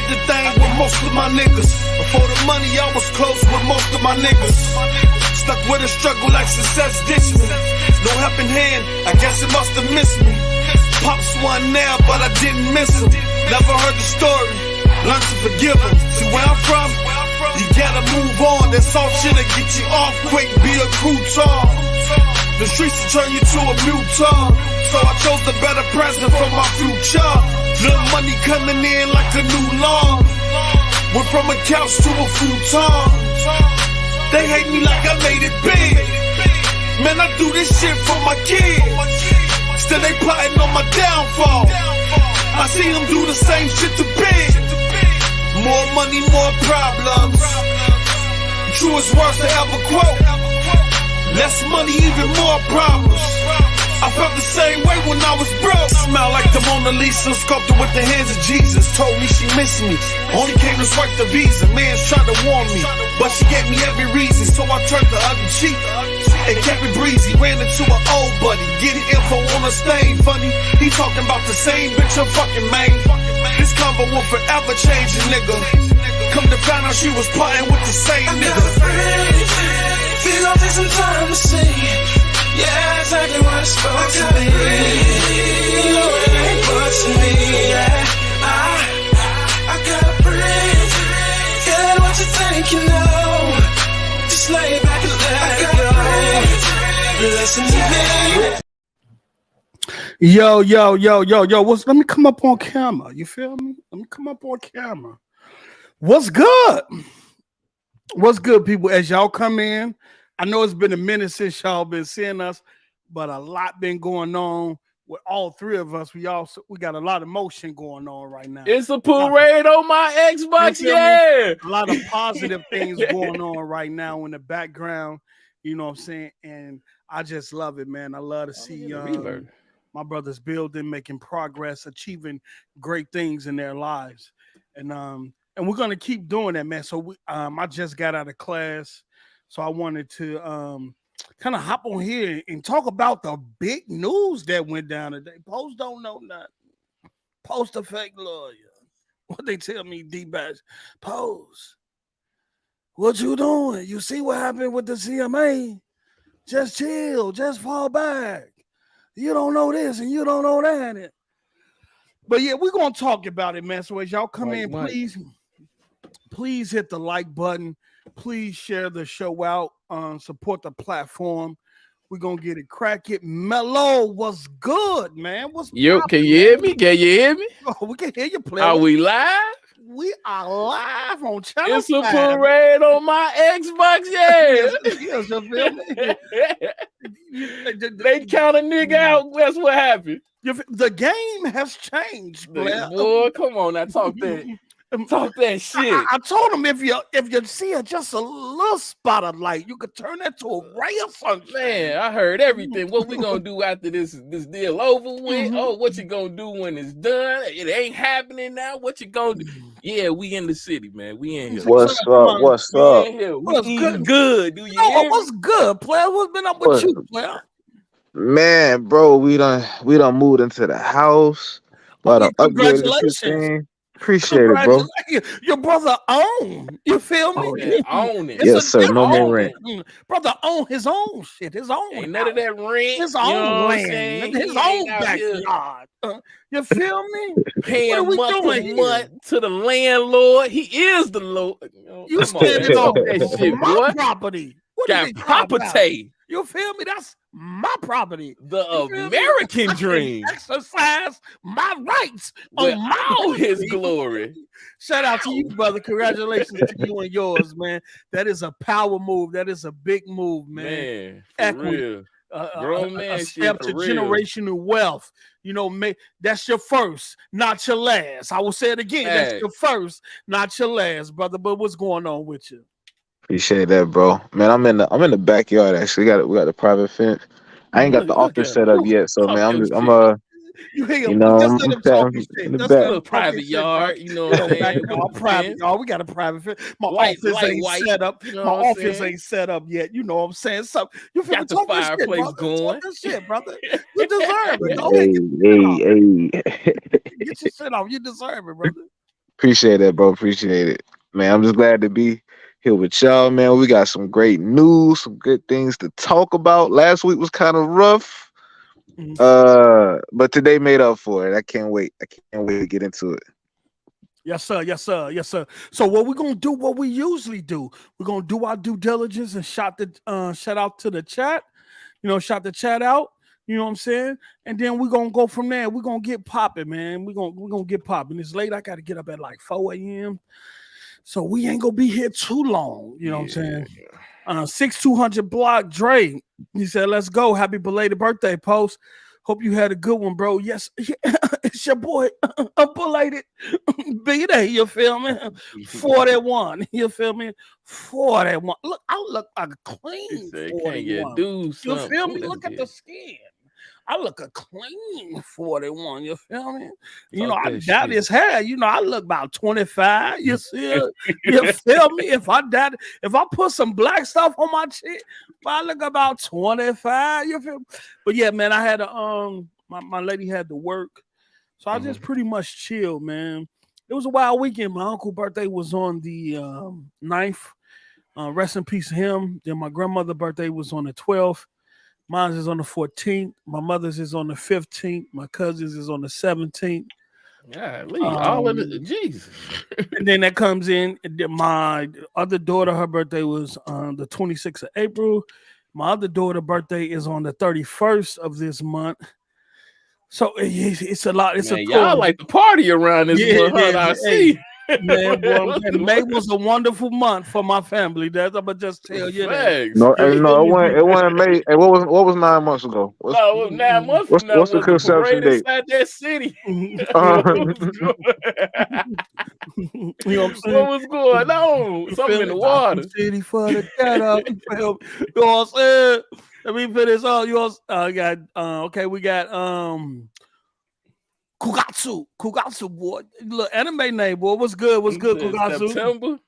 did the thing with most of my niggas. Before the money, I was close with most of my niggas. Stuck with a struggle like success ditched me. No helping hand, I guess it must have missed me. Pops won now, but I didn't miss him. Never heard the story, learned to forgive him. See where I'm from? You gotta move on. That soft shit'll get you off quick, be a crouton. The streets will turn you to a mutant. So I chose the better present for my future. Little money coming in like a new law. Went from a couch to a futon. They hate me like I made it big. Man, I do this shit for my kids. Still they plotting on my downfall. I see them do the same shit to big. More money, more problems. Truest words to ever quote. Less money, even more problems. I felt the same way when I was broke. Smile like the Mona Lisa, sculpted with the hands of Jesus. Told me she missed me, only came to swipe the visa. Man's tried to warn me, but she gave me every reason. So I turned the other cheek and kept it breezy. Ran into an old buddy, getting info on a stain. Funny, he talking about the same bitch I'm fucking main. This combo will forever change a nigga. Come to find out she was plotting with the same nigga. Feel like there's some time to see. Yeah, exactly what it's supposed to be. You know it ain't but to me, yeah. I gotta breathe. Get what you think you know. Just lay back and let it go. Listen to me. Yo. Let me come up on camera. You feel me? Let me come up on camera. What's good? What's good, people? As y'all come in, I know it's been a minute since y'all been seeing us, but a lot been going on with all three of us. We got a lot of motion going on right now. It's a parade on my Xbox, yeah. A lot of positive things going on right now in the background. You know what I'm saying? And I just love it, man. I love to see my brothers building, making progress, achieving great things in their lives. And we're gonna keep doing that, man. So I just got out of class. So I wanted to kind of hop on here and talk about the big news that went down today. Post don't know nothing. Post a fake lawyer. What they tell me, D-Bash. Post. What you doing? You see what happened with the CMA? Just chill. Just fall back. You don't know this and you don't know that. But yeah, we're going to talk about it, man. So as y'all come in, please hit the like button. Please share the show out. Support the platform. We're going to get it cracking. Mellow, what's good, man? What's Yo, can you hear me? Can you hear me? Oh, we can hear you, player. Are we live? We are live on channel. It's a parade on my Xbox, yeah. They count a nigga out. That's what happened. The game has changed, player. Boy, come on now, talk that. Talk that shit. I told him if you see just a little spot of light, you could turn that to a ray of sunshine. Man, I heard everything. What we gonna do after this deal over with? Oh, what you gonna do when it's done? It ain't happening now. What you gonna do? Yeah, we in the city, man. We in here. What's up? What's up? What's good? Do you hear what's good, player? What's been up with you, player? Man, bro, we done moved into the house. But congratulations. Appreciate it, bro. Your brother own. You feel me? Oh, yeah, own it. Yes, sir. No more rent. Brother own his own shit. His own. Ain't none of that rent. His own land. His own backyard. You feel me? Paying month to the landlord. He is the Lord. You standing on that shit, my property. Got property. You feel me? That's my property. The American dream. Exercise my rights on all his glory. Shout out to you, brother. Congratulations to you and yours, man. That is a power move. That is a big move, man. For real. Grown man a step to generational wealth. You know, that's your first, not your last. I will say it again. That's your first, not your last, brother. But what's going on with you? Appreciate that, bro. Man, I'm in the backyard. Actually, we got the private fence. I ain't got the office set up yet, so man, I'm in the private yard. You know what I'm saying? Private yard. We got a private fence. My office ain't set up. You know my office ain't set up yet. You know what I'm saying? So you got the fireplace going. Talk shit, brother. You deserve it. Go ahead, hey. get your shit off. You deserve it, brother. Appreciate that, bro. Appreciate it, man. I'm just glad to be here with y'all, man. We got some great news, some good things to talk about. Last week was kind of rough, but today made up for it. I can't wait. I can't wait to get into it. Yes, sir. Yes, sir. Yes, sir. So what we're gonna do, what we usually do, we're gonna do our due diligence and shout out to the chat. Shout the chat out. You know what I'm saying? And then we're gonna go from there. We're gonna get popping, man. We're gonna get popping. It's late. I gotta get up at like 4 a.m. So we ain't gonna be here too long. You know what I'm saying? 6200 block Dre. He said, let's go. Happy belated birthday, Post. Hope you had a good one, bro. Yes, it's your boy. I'm belated. Be there, you feel me? 41. You feel me? 41. Look, I look like a clean 41. You feel me? Look at the skin. I look a clean 41. You feel me? I doubt his hair. I look about 25. You see it? You feel me? If I put some black stuff on my cheek, I look about 25. You feel me? But yeah, man, I had my lady had to work. So I just pretty much chilled, man. It was a wild weekend. My uncle's birthday was on the 9th. Rest in peace to him. Then my grandmother's birthday was on the 12th. Mine is on the 14th. My mother's is on the 15th. My cousin's is on the 17th. Yeah, all of the Jesus. And then that comes in. My other daughter, her birthday was on the 26th of April. My other daughter's birthday is on the 31st of this month. So it's a lot. It's man, y'all like the party around this month, I see. Man, boy, May was a wonderful month for my family. That's I'm gonna just tell you that. No, it wasn't May. Hey, what was 9 months ago? It was 9 months. What's the conception date? Inside that city. You know what I'm saying? What was going on? Something in the water. City for the cat up. You know what I'm saying? Let me finish all yours. We got Kugatsu, boy. Look, anime name, boy. What's good? What's good, Kugatsu? September.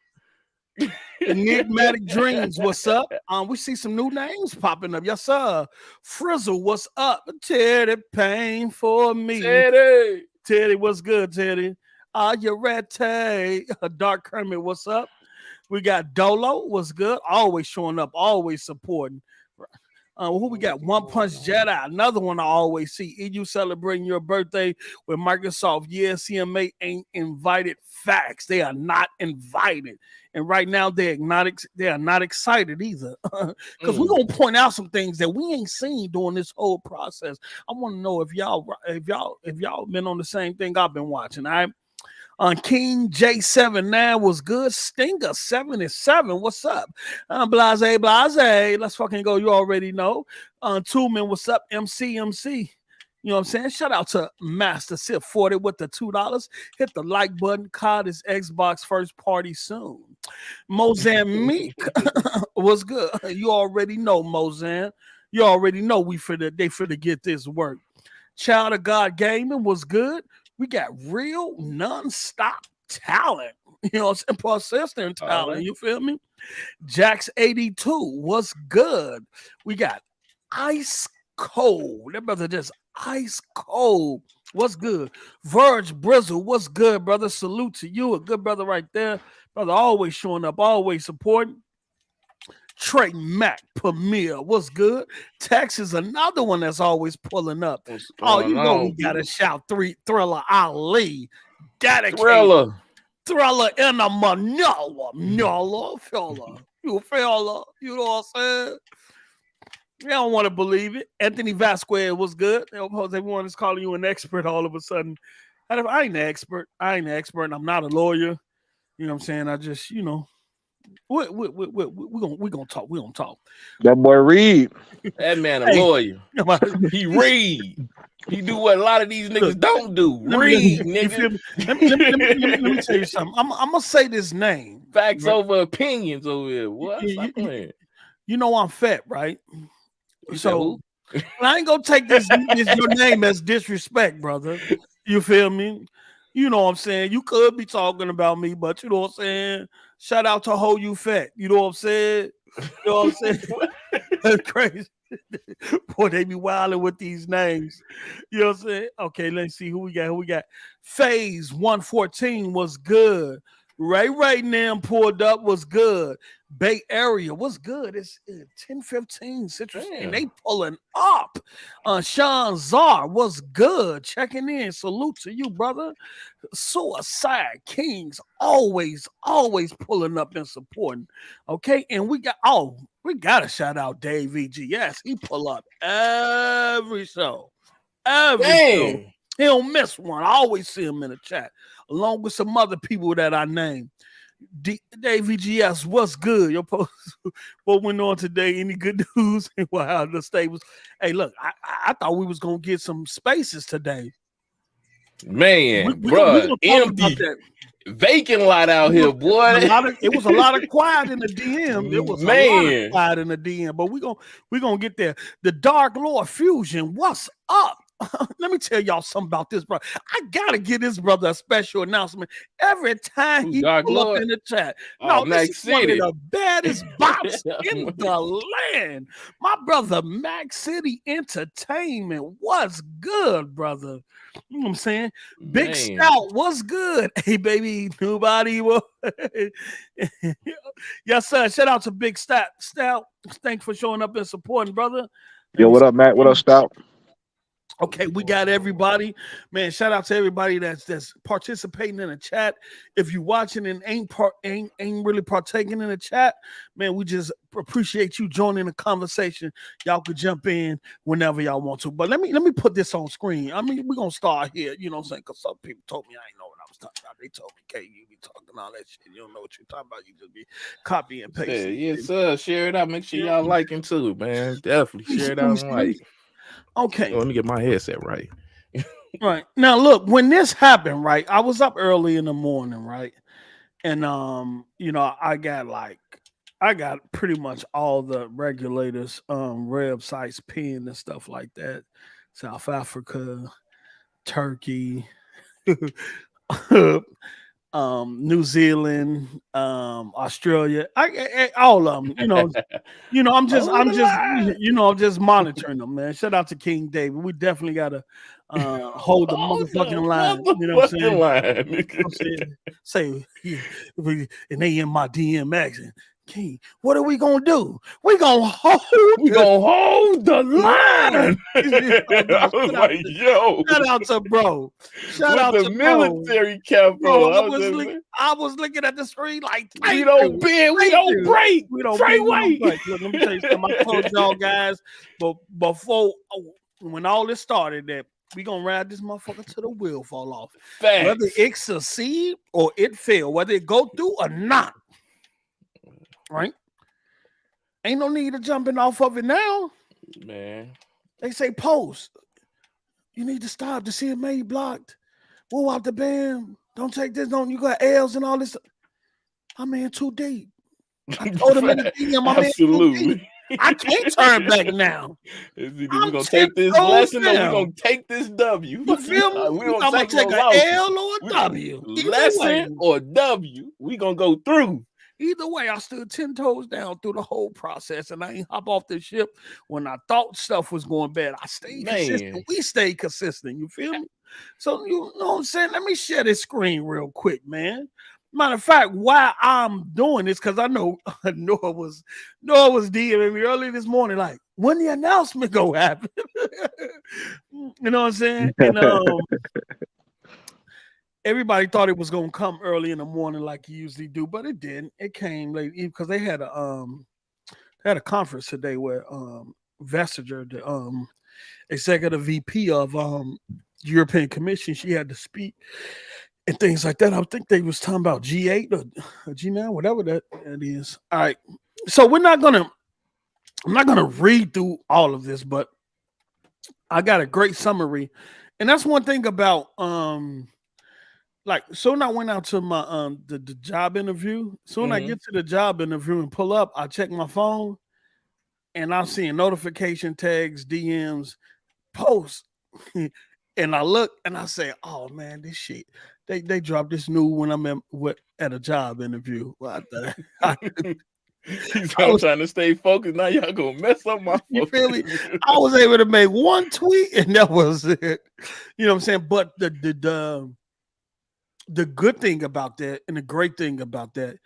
Enigmatic Dreams, what's up? We see some new names popping up. Yes, sir. Frizzle, what's up? Teddy, pain for me. Teddy, what's good, Teddy? Are you ready? Dark Kermit, what's up? We got Dolo, what's good? Always showing up, always supporting. Who we got? One Punch Jedi, another one I always see. You celebrating your birthday with Microsoft? Yeah, CMA ain't invited. Facts, they are not invited, and right now they are not excited either. Because we're gonna point out some things that we ain't seen during this whole process. I want to know if y'all been on the same thing I've been watching. King J79 was good. Stinger 77. What's up? Blase. Let's fucking go. You already know. Tooman, what's up? MC. You know what I'm saying? Shout out to Master Sip 40 with the $2. Hit the like button. COD is Xbox first party soon. Mozambique was good. You already know, Mozan. You already know they finna get this work. Child of God Gaming was good. We got real non-stop talent, persistent talent. You feel me? Jax 82 was good. We got Ice Cold. That brother just ice cold. What's good? Verge Brizzle, what's good, brother? Salute to you. A good brother right there. Brother always showing up, always supporting. Trey Mack Premier, what's good? Tex is another one that's always pulling up. We gotta shout Thriller Ali. Thriller in a Manila fella. You fella. You know what I'm saying? You don't want to believe it. Anthony Vasquez was good. Everyone is calling you an expert all of a sudden. I ain't an expert. And I'm not a lawyer. You know what I'm saying? I just, we're gonna talk. We're gonna talk. That boy Reed. That man a lawyer. He read. He do what a lot of these niggas don't do. Read, nigga. Let me tell you something. I'm gonna say this name. Facts over opinions over here. What? I'm fat, right? So I ain't gonna take this your name as disrespect, brother. You feel me? You know what I'm saying? You could be talking about me, but you know what I'm saying? Shout out to Ho You Fat. You know what I'm saying? You know what I'm saying? That's crazy. Boy, they be wilding with these names. You know what I'm saying? Okay, let's see who we got. Who we got? Phase 114 was good. Ray Nam pulled up was good. Bay Area was good. It's 10:15 Citrus, and they pulling up. Sean Czar was good. Checking in. Salute to you, brother. Suicide Kings always pulling up and supporting. Okay, and we gotta shout out Dave VG. Yes, he pull up every show. Every show. He don't miss one. I always see him in the chat, along with some other people that I name. Dave VGS, what's good? Your post what went on today? Any good news? Wow, the state was. Hey, look, I thought we was gonna get some spaces today. Man, bro, empty, vacant lot out here, boy. It was a lot of quiet in the DM. It was a lot of quiet in the DM, but we gonna get there. The Dark Lord Fusion, what's up? Let me tell y'all something about this, bro. I gotta give this brother a special announcement every time he pull up in the chat. No, this is one of the baddest bots in the land. My brother, Max City Entertainment, what's good, brother? You know what I'm saying? Big Stout, what's good? Hey, baby, nobody will. Yes, sir. Shout out to Big Stout. Thanks for showing up and supporting, brother. Yo, what up, Matt? What up, Stout? Okay, we got everybody, man. Shout out to everybody that's participating in the chat. If you're watching and ain't really partaking in the chat, man, we just appreciate you joining the conversation. Y'all could jump in whenever y'all want to. But let me put this on screen. I mean, we're gonna start here, you know what I'm saying? Because some people told me I ain't know what I was talking about. They told me, "K, you be talking all that shit. You don't know what you're talking about. You just be copy and paste." Yes, sir. Share it out. Make sure y'all liking too, man. Definitely share it out and like. Okay. Let me get my headset right. Right. Now look, when this happened, right, I was up early in the morning, right? And you know, I got pretty much all the regulators websites pinned and stuff like that. South Africa, Turkey, New Zealand, Australia, all of them. I'm just monitoring them, man. Shout out to King David. We definitely gotta hold the motherfucking line. You know what I'm saying? Say, and they in my DM action. King, what are we gonna do? We gonna hold the line. I was like, yo, shout out to bro. Shout out to military cap. I was looking at the screen like, we don't bend, we don't break. We don't break. Look, let me tell you something. I told y'all guys, but before when all this started, that we gonna ride this motherfucker till the wheel fall off. Facts. Whether it succeed or it fail, whether it go through or not. Right? Ain't no need of jumping off of it now. Man. They say post. You need to stop. The CMA blocked. Move out the band. Don't take this. You got L's and all this. My man too deep. I told him in the DM, my man too deep. I can't turn back now. We're gonna take this lesson or we're gonna take this W. You feel me? I'm gonna take an L or a W. Lesson or W. We gonna go through. Either way, I stood 10 toes down through the whole process, and I ain't hop off the ship when I thought stuff was going bad. I stayed consistent. We stayed consistent. You feel me? So, you know what I'm saying? Let me share this screen real quick, man. Matter of fact, why I'm doing this, because I know Noah was DMing me early this morning, like, when the announcement go happen? You know what I'm saying? And everybody thought it was gonna come early in the morning like you usually do, but it didn't. It came late because they had a conference today where Vestager, the executive VP of European Commission, she had to speak and things like that. I think they was talking about G8 or G9, whatever that is. All right, so I'm not gonna read through all of this, but I got a great summary, and that's one thing about like, soon I went out to my the job interview. Soon I get to the job interview and pull up, I check my phone and I'm seeing notification tags, DMs, posts. And I look and I say, oh man, this shit. They dropped this new when I'm at a job interview. What the He said, I'm trying to stay focused. Now y'all gonna mess up my focus. You feel me? I was able to make one tweet and that was it. You know what I'm saying? But the good thing about that and the great thing about that,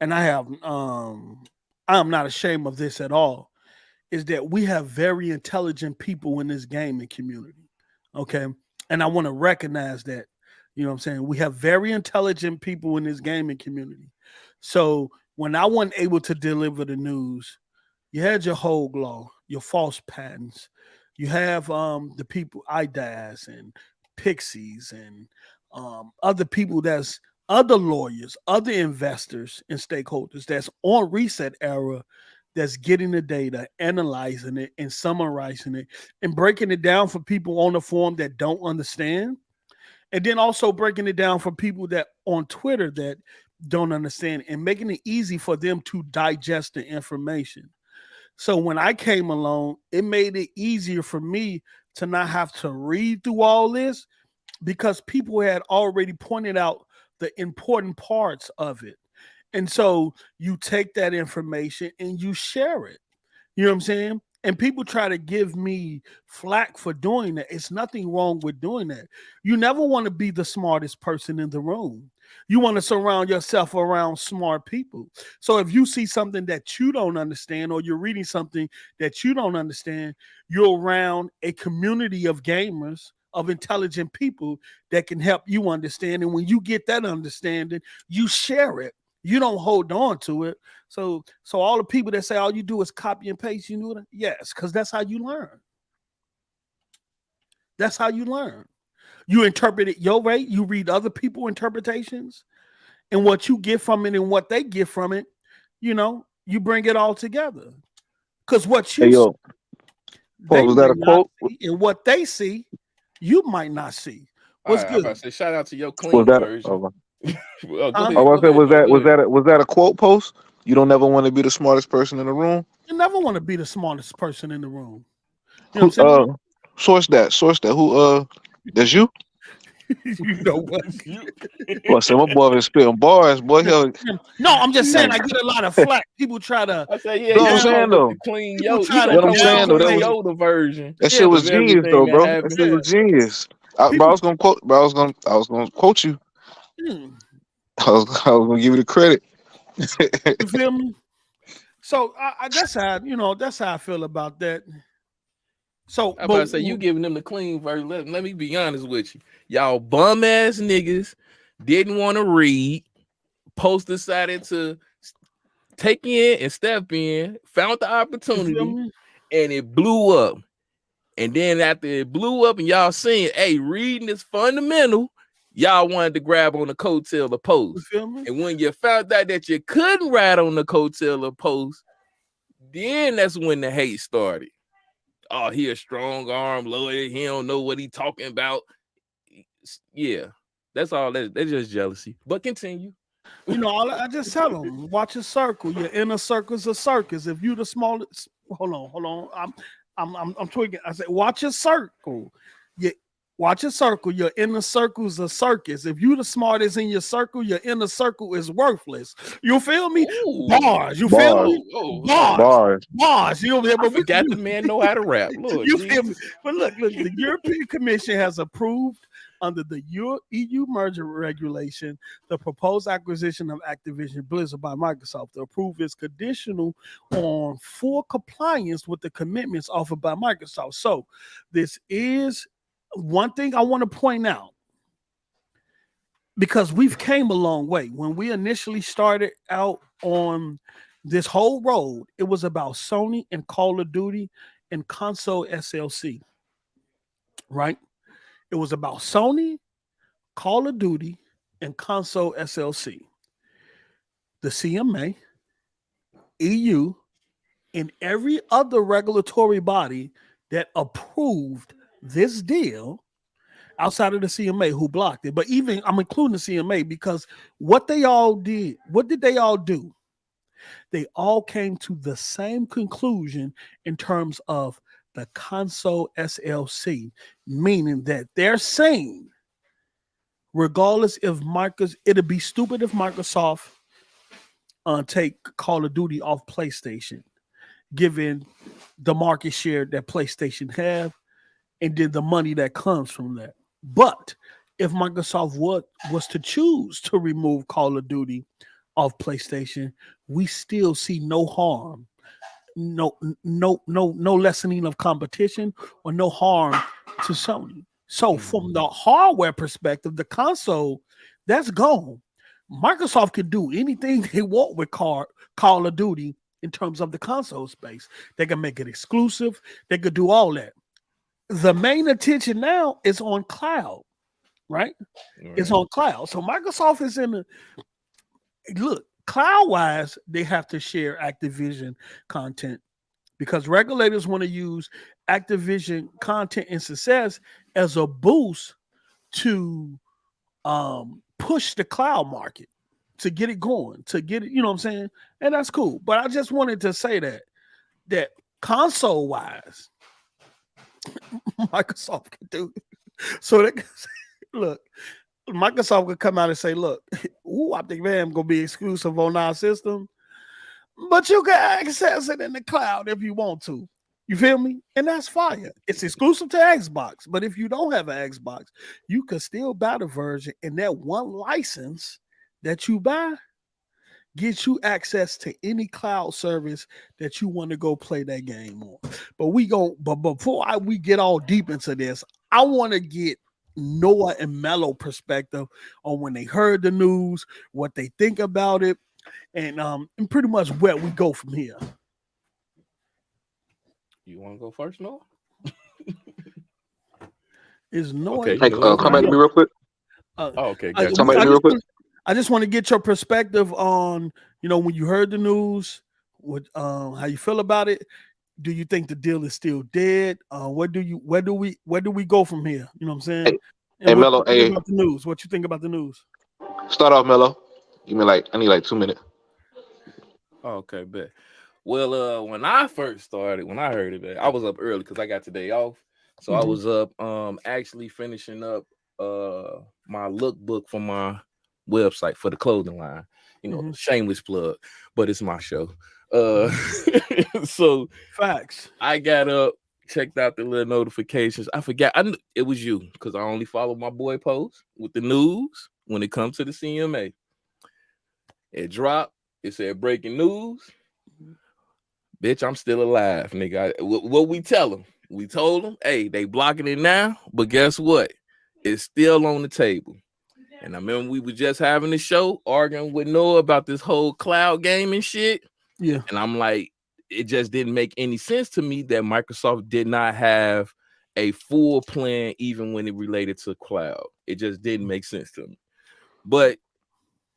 and I'm not ashamed of this at all, is that we have very intelligent people in this gaming community. Okay. And I want to recognize that. You know what I'm saying? We have very intelligent people in this gaming community. So when I wasn't able to deliver the news, you had your Hogue Law, your false patents. You have the people, IDAS and Pixies and other people that's other lawyers, other investors and stakeholders that's on Reset Era that's getting the data, analyzing it and summarizing it and breaking it down for people on the forum that don't understand. And then also breaking it down for people that on Twitter that don't understand and making it easy for them to digest the information. So when I came along, it made it easier for me to not have to read through all this because people had already pointed out the important parts of it. And so you take that information and you share it. You know what I'm saying? And people try to give me flack for doing that. It's nothing wrong with doing that. You never want to be the smartest person in the room. You want to surround yourself around smart people. So if you see something that you don't understand or you're reading something that you don't understand, you're around a community of gamers, of intelligent people that can help you understand. And when you get that understanding, you share it. You don't hold on to it. So all the people that say all you do is copy and paste, you know what? Yes, because that's how you learn. That's how you learn. You interpret it your way. You read other people's interpretations and what you get from it and what they get from it. You know, you bring it all together. Because what you see, Paul, was that a quote? And what they see, you might not see. What's right, good? I'm about to say, shout out to your clean version. Was that a quote post? You don't never want to be the smartest person in the room. You never want to be the smartest person in the room. You know what I'm saying? Source that. Who? That's you. You know what? Well, so my boy is spitting bars, boy. No, I'm just saying I get a lot of flack. People try to. I say, yeah, I'm saying though. Clean What I'm saying though, that was version. That shit was genius though, bro. That shit was genius. I was gonna quote. I was gonna quote you. I was gonna give you the credit. You feel me? So that's how that's how I feel about that. So I'm about to say you giving them the clean version. Let me be honest with you. Y'all bum ass niggas didn't want to read. Post decided to take in and step in, found the opportunity, and it blew up. And then after it blew up and y'all saying, hey, reading is fundamental, y'all wanted to grab on the coattail of Post. And when you found out that you couldn't ride on the coattail of Post, then that's when the hate started. Oh, he a strong arm lawyer. He don't know what he talking about. Yeah, that's all. That's just jealousy. But continue. You know, I just tell them, watch your circle. Your inner circle's a circus. If you the smallest, hold on. I'm tweaking. I said, watch your circle. Watch your circle. Your inner circle's a circus. If you the smartest in your circle, your inner circle is worthless. You feel me? Ooh. Bars. You feel me? Bars. You know, I forgot the man know how to rap. Lord, you feel me? But look, the European Commission has approved under the EU merger regulation the proposed acquisition of Activision Blizzard by Microsoft. The approval is conditional on full compliance with the commitments offered by Microsoft. So this is one thing I want to point out, because we've came a long way. When we initially started out on this whole road, it was about Sony and Call of Duty and console SLC, right? It was about Sony, Call of Duty, and console SLC. The CMA, EU, and every other regulatory body that approved this deal outside of the CMA who blocked it. But even I'm including the CMA because what did they all do? They all came to the same conclusion in terms of the console SLC, meaning that they're saying, regardless if it'd be stupid if Microsoft take Call of Duty off PlayStation, given the market share that PlayStation have, and then the money that comes from that. But if Microsoft was to choose to remove Call of Duty off PlayStation, we still see no harm, no lessening of competition or no harm to Sony. So from the hardware perspective, the console that's gone. Microsoft can do anything they want with Call of Duty in terms of the console space. They can make it exclusive. They could do all that. The main attention now is on cloud, right? It's on cloud. So Microsoft is in the look, cloud wise, they have to share Activision content because regulators want to use Activision content and success as a boost to push the cloud market, to get it going, to get it, you know what I'm saying? And that's cool. But I just wanted to say that console wise, Microsoft can do it. So they can say, look, Microsoft could come out and say, look, I think I'm gonna be exclusive on our system, but you can access it in the cloud if you want to. You feel me? And that's fire. It's exclusive to Xbox, but if you don't have an Xbox, you can still buy the version, and that one license that you buy gets you access to any cloud service that you want to go play that game on. But before we get all deep into this, I want to get Noah and Mello perspective on when they heard the news, what they think about it, and pretty much where we go from here. You want to go first, Noah? Is Noah? Okay. Hey, come back to me real quick. Okay. Gotcha. I just want to get your perspective on, when you heard the news, what how you feel about it. Do you think the deal is still dead? Where do we go from here? You know what I'm saying? Hey, Mello, about the news. What you think about the news? Start off, Mello. Give me I need 2 minutes. Okay, bet. Well, when I first started, when I heard it, I was up early because I got today off. So I was up actually finishing up my lookbook for my website for the clothing line. Shameless plug, but it's my show. So facts. I got up, checked out the little notifications. I forgot it was you because I only follow my boy post with the news when it comes to the CMA. It dropped. It said breaking news. Bitch, I'm still alive, nigga. What we tell them? We told them, hey, they blocking it now, but guess what? It's still on the table. And I remember we were just having a show arguing with Noah about this whole cloud gaming shit. Yeah. And I'm like, it just didn't make any sense to me that Microsoft did not have a full plan even when it related to cloud. It just didn't make sense to me. But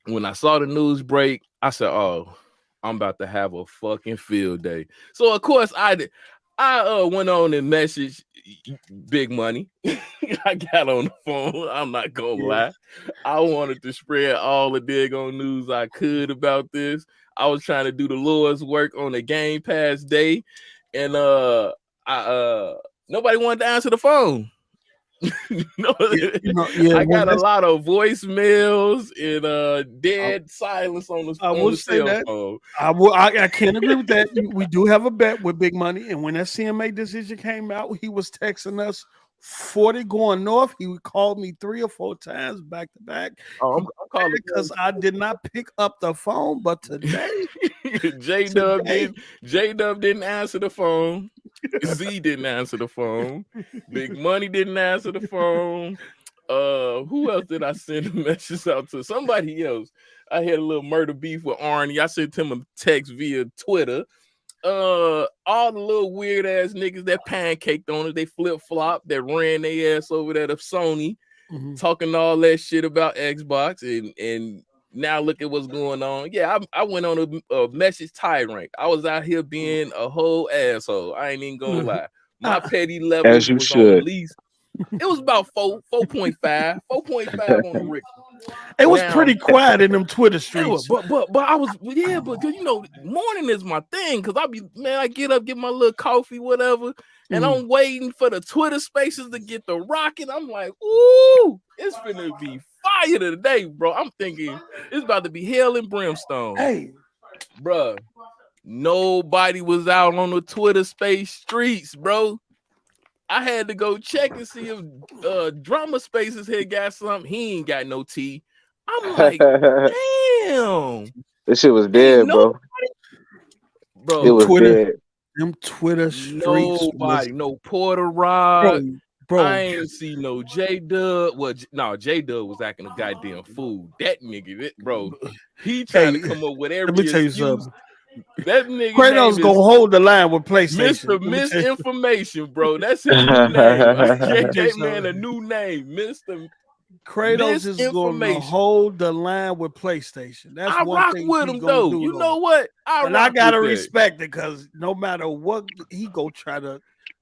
when I saw the news break, I said, oh, I'm about to have a fucking field day. So of course I went on and messaged Big Money. I got on the phone. I'm not gonna lie. I wanted to spread all the daggone news I could about this. I was trying to do the Lord's work on the Game Pass day, and nobody wanted to answer the phone. I got a lot of voicemails and dead silence on the cell phone. I can't agree with that. We do have a bet with Big Money, and when that CMA decision came out, he was texting us 40 going north. He called me 3 or 4 times back to back. I'm calling because I did not pick up the phone, but today J-Dub didn't answer the phone. Z didn't answer the phone. Big Money didn't answer the phone. Who else did I send a message out to? Somebody else. I had a little murder beef with Arnie. I sent him a text via Twitter. All the little weird ass niggas that pancaked on it, they flip-flop, that ran their ass over there to Sony, talking all that shit about Xbox, and now look at what's going on. Yeah, I went on a message tirade. I was out here being a whole asshole. I ain't even gonna lie. My petty level was on at least. It was about 4.5 on the Rick. It was pretty quiet in them Twitter streets. But I was morning is my thing because I get up, get my little coffee, whatever, and I'm waiting for the Twitter spaces to get the rocket. I'm like, ooh, it's finna be fire today, bro. I'm thinking it's about to be hell and brimstone. Hey, Bruh, nobody was out on the Twitter space streets, bro. I had to go check and see if Drama Spaces had got something. He ain't got no tea. I'm like, damn. This shit was Ain't dead, bro. Bro, It was dead. Them Twitter streets. Nobody, no Porter Rod. Bro, I ain't see no J Dub. Well, no, J Dub was acting a goddamn fool. That nigga, bro, he trying to come up with every let me tell you excuse. something. That nigga Kratos gonna hold the line with PlayStation. Mr. Misinformation, bro. That's his new name. That man a new name, Mr. Kratos is gonna hold the line with PlayStation. That's I one rock thing with him though. You know what? I gotta respect it because no matter what, he gonna try to.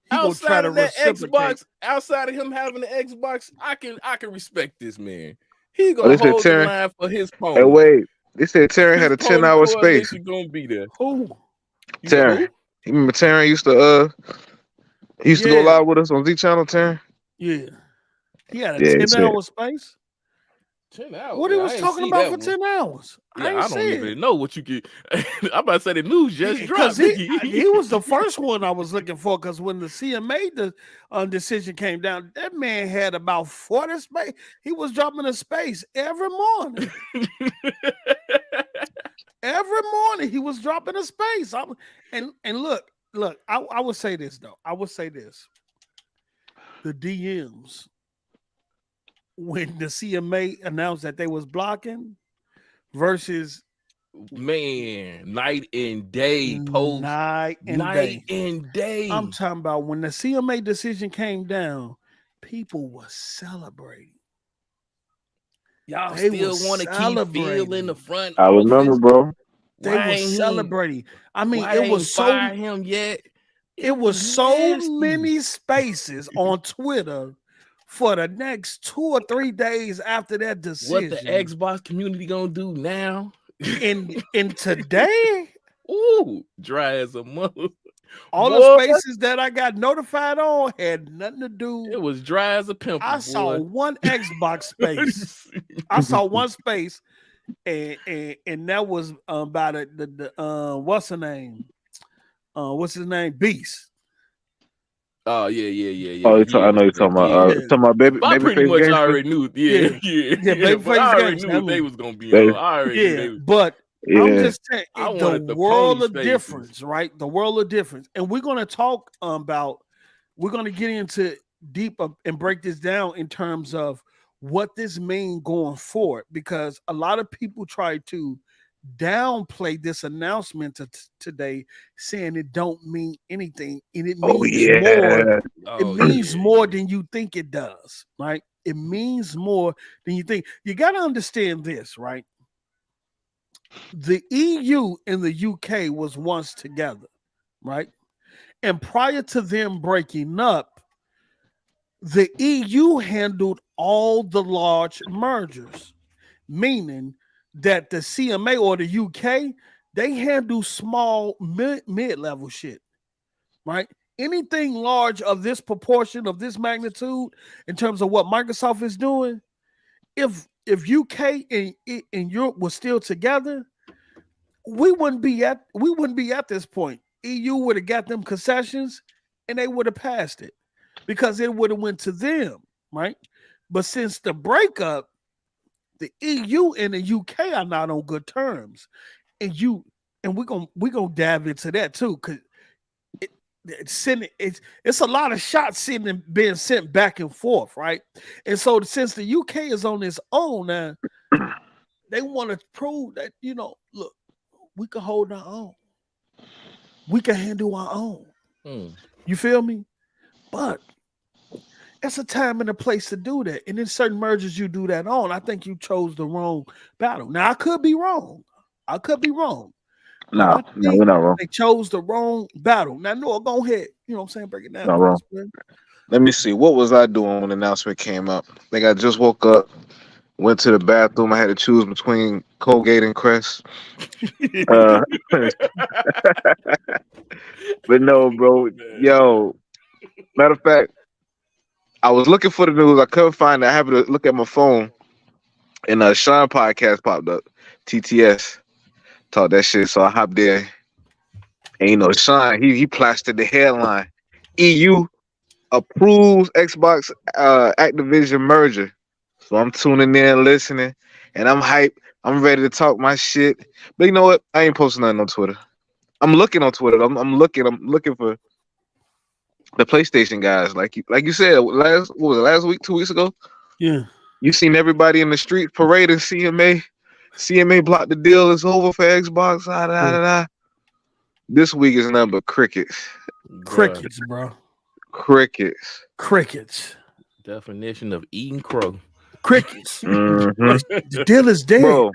Outside of that Xbox, outside of him having the Xbox, I can respect this man. He gonna hold the line for his phone. Hey, wait. They said Terran had a 10-hour space. Gonna be there. Who? Terran. You remember Terran used to go live with us on Z Channel, Terran? Yeah. He had a 10-hour space. 10 hours. What he was talking about for 10 hours? Yeah, I don't even know what you get. I'm about to say the news just dropped. He was the first one I was looking for because when the CMA decision came down, that man had about 40 space. He was dropping a space every morning. Every morning he was dropping a space. And look, I would say this though. I would say this. The DMs. When the CMA announced that they was blocking versus night and day post night and day. I'm talking about when the CMA decision came down, people were celebrating. Y'all still want to keep Phil in the front. I remember, bro. They were celebrating. I mean, it was so him yet. It was so many spaces on Twitter for the next 2 or 3 days after that decision. What the Xbox community gonna do now? In today, ooh, dry as a mother. All the spaces that I got notified on had nothing to do. It was dry as a pimple. I saw one Xbox space. I saw one space, and that was about the what's her name? What's his name? Beast. Oh yeah. Oh, I know you're talking about baby. I pretty much already knew. Yeah. Babyface I already knew they was gonna be on. I already knew. But I'm just saying the world of difference, right? The world of difference, and we're gonna talk about. We're gonna get into deep and break this down in terms of what this means going forward, because a lot of people try to downplay this announcement today, saying it don't mean anything, and it means more. It means more than you think it does, right? It means more than you think. You got to understand this, right? The EU and the UK was once together, right? And prior to them breaking up, the EU handled all the large mergers, meaning that the CMA or the UK, they handle small mid-level shit, right? Anything large of this proportion, of this magnitude, in terms of what Microsoft is doing, if UK and Europe were still together, we wouldn't be at this point. EU would have got them concessions and they would have passed it because it would have went to them, right? But since the breakup, the EU and the UK are not on good terms, and we're gonna dive into that too, because it's a lot of shots being sent back and forth, right? And so since the UK is on its own now, they want to prove that, look, we can hold our own, we can handle our own. You feel me? But it's a time and a place to do that. And in certain mergers you do that on. I think you chose the wrong battle. Now, I could be wrong. No, we're not wrong. They chose the wrong battle. Now, Noah, go ahead. You know what I'm saying? Break it down. Not wrong. Let me see. What was I doing when the announcement came up? I think I just woke up, went to the bathroom. I had to choose between Colgate and Crest. But no, bro. Yo, matter of fact, I was looking for the news. I couldn't find it. I happened to look at my phone, and a Sean podcast popped up, TTS. Talk that shit. So I hopped there. And you know, Sean, he plastered the headline. EU approves Xbox Activision merger. So I'm tuning in, listening, and I'm hyped. I'm ready to talk my shit. But you know what? I ain't posting nothing on Twitter. I'm looking on Twitter. I'm looking for the PlayStation guys. Like you said, what was it, last week, 2 weeks ago? Yeah. You seen everybody in the street parading CMA. CMA blocked the deal. It's over for Xbox. Da, da, da, da. This week is nothing but crickets. Crickets, bro. Crickets. Crickets. Definition of eating crow. Crickets. Mhm. The deal is dead. Bro,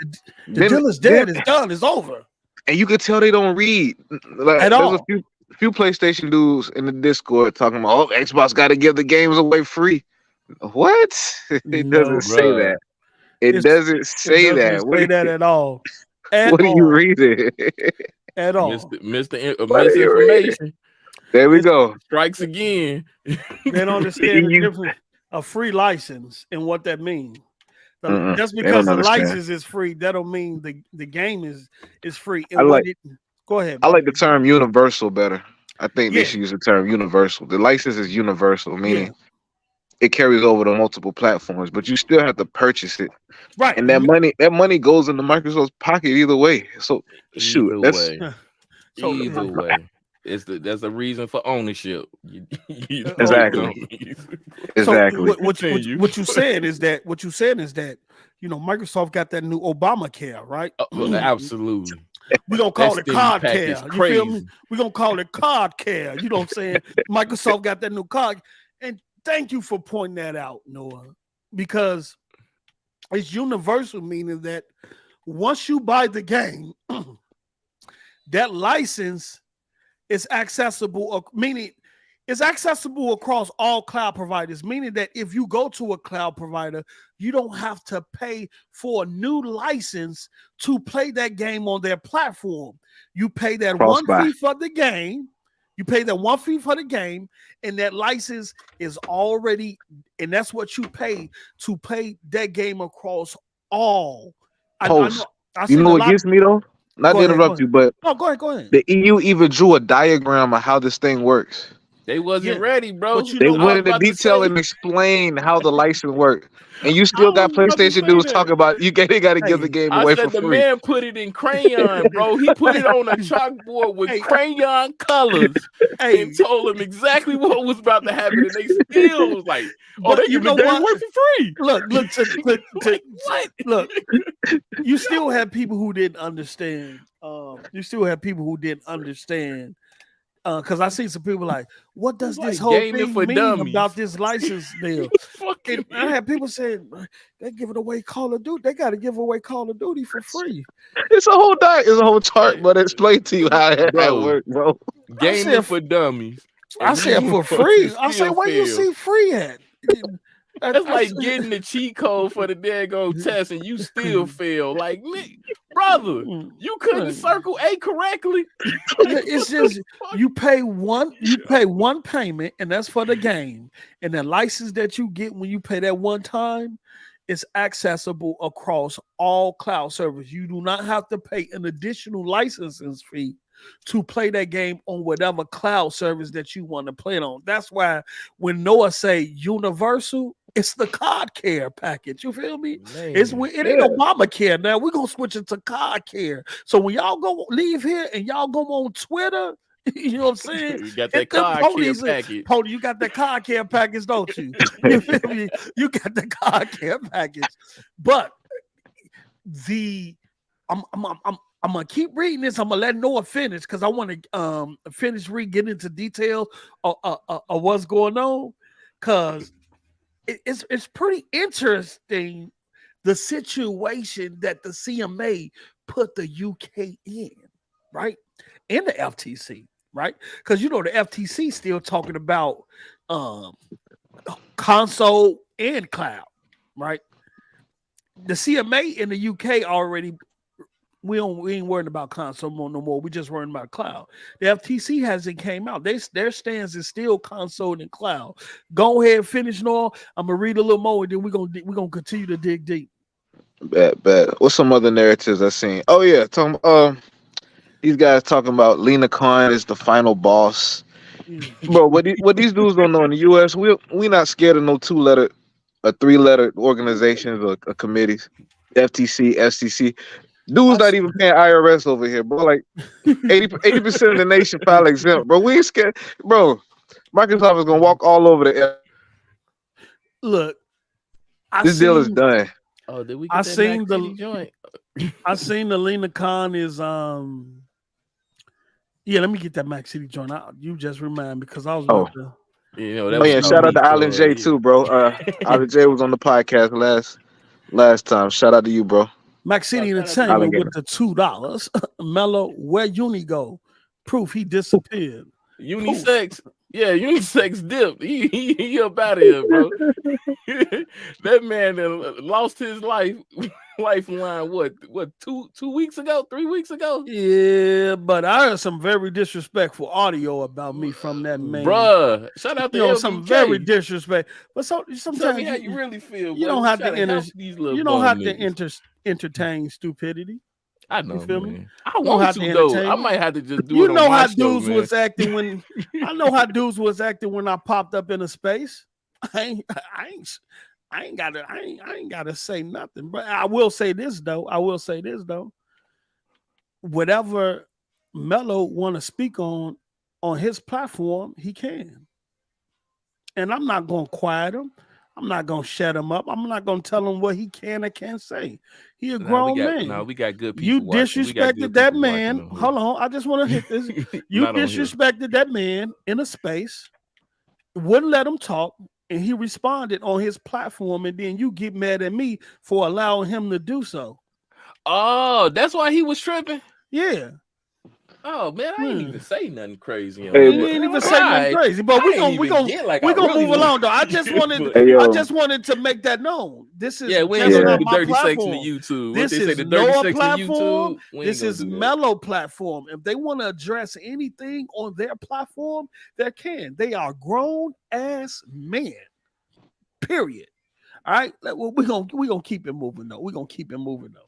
the deal is dead. It's done. It's over. And you could tell they don't read. Like, At there's all. a few PlayStation dudes in the Discord talking about, oh, Xbox got to give the games away free. What? It doesn't say bruh. that. It doesn't say It that. doesn't say that at all. What are you reading? At all. Misinformation. There we go. Strikes again. They don't understand the difference of free license and what that means. Just because the license is free, that don't mean the game is free. And go ahead. I like the term universal better. I think they should use the term universal. The license is universal, meaning it carries over to multiple platforms, but you still have to purchase it. Right. And that money goes into Microsoft's pocket either way. So Either way. There's a reason for ownership. Exactly. So what you saying is that Microsoft got that new Obamacare, right? Absolutely. We're gonna call it card care. You feel me? We're gonna call it card care. You know what I'm saying? Microsoft got that new card. And thank you for pointing that out, Noah, because it's universal, meaning that once you buy the game, that license is accessible, meaning it's accessible across all cloud providers, meaning that if you go to a cloud provider, you don't have to pay for a new license to play that game on their platform. You pay that one fee for the game. You pay that one fee for the game, and that license is already, and that's what you pay to play that game across all. You know what gets me though? Not to interrupt you, but go ahead. The EU even drew a diagram of how this thing works. They wasn't ready, bro. They went into detail and explained how the license worked. And you still got PlayStation dudes talking about they got to give the game away for free. The man put it in crayon, bro. He put it on a chalkboard with crayon colors and told them exactly what was about to happen. And they still was like, "Oh, they give the game away for free." Look. You still have people who didn't understand. Because I see some people like, what does this whole thing mean about this license deal? I had people saying they give it away Call of Duty. They got to give away Call of Duty for free. It's a whole chart, but explain to you how it works, bro. Gaming for dummies. I said for free. I said, where you see free at? That's like getting the cheat code for the daggone test and you still fail. Like, brother, you couldn't circle A correctly. It's just you pay one payment, and that's for the game. And the license that you get when you pay that one time is accessible across all cloud servers. You do not have to pay an additional licensing fee to play that game on whatever cloud service that you want to play it on. That's why when Noah say universal, it's the card care package. You feel me? It ain't Obamacare now. We're gonna switch it to card care. So when y'all go leave here and y'all go on Twitter, you know what I'm saying? You got that card care package. You got that card care package, don't you? You feel me? You got the card care package. But I'm gonna keep reading this. I'm gonna let Noah finish because I want to get into details of what's going on. Because it's pretty interesting the situation that the CMA put the UK in, right? And the FTC, right? Because the FTC still talking about console and cloud, right? The CMA in the UK already. We ain't worried about console no more. We just worrying about cloud. The FTC hasn't came out. Their stance is still console and cloud. Go ahead, finish, Noah. I'm gonna read a little more, and then we're gonna continue to dig deep. Bet. What's some other narratives I seen? Oh yeah, these guys talking about Lena Khan is the final boss. Bro, what these dudes don't know in the US, we not scared of no 2-letter or 3-letter organizations or committees. FTC, FCC. Dudes not even paying IRS over here, bro. Like 80% of the nation file exempt, bro. We ain't scared, bro. Microsoft is gonna walk all over the. Look, This deal is done. Oh, did we get that Mac City joint? I seen the Lena Khan is yeah, let me get that Mac City joint out. You just remind me because I was about to. You know, that Oh yeah, was shout out to Island J too, bro. Island J was on the podcast last time. Shout out to you, bro. Mac City Entertainment with the $2. Mello, where Uni go? Proof he disappeared. Unisex. Yeah, unisex dip. He up out of here, bro. That man lost his lifeline. What 2 weeks ago, 3 weeks ago? Yeah, but I heard some very disrespectful audio about me from that man. Bruh, shout out to LBK. Some very disrespect. But sometimes tell me how you really feel. You don't have to entertain stupidity. I know, you feel me? I want to though. I might have to just do it. You know how dudes was acting when I know how dudes was acting when I popped up in a space. I ain't gotta say nothing. But I will say this though. Whatever Mello want to speak on his platform, he can. And I'm not gonna quiet him. I'm not gonna shut him up. I'm not gonna tell him what he can or can't say. He a grown man. No, we got good people. You disrespected that man. Hold on, I just want to hit this. You disrespected that man in a space, wouldn't let him talk, and he responded on his platform, and then you get mad at me for allowing him to do so. Oh, that's why he was tripping? Yeah. Oh man, I ain't even say nothing crazy. He ain't even say nothing crazy, but we gonna move along though. I just wanted to make that known. This is we ain't gonna do the dirty platform. section to YouTube. This is the Noah platform. This is Mello platform. If they want to address anything on their platform, they can. They are grown ass men. Period. All right, we're gonna keep it moving though. We're gonna keep it moving though.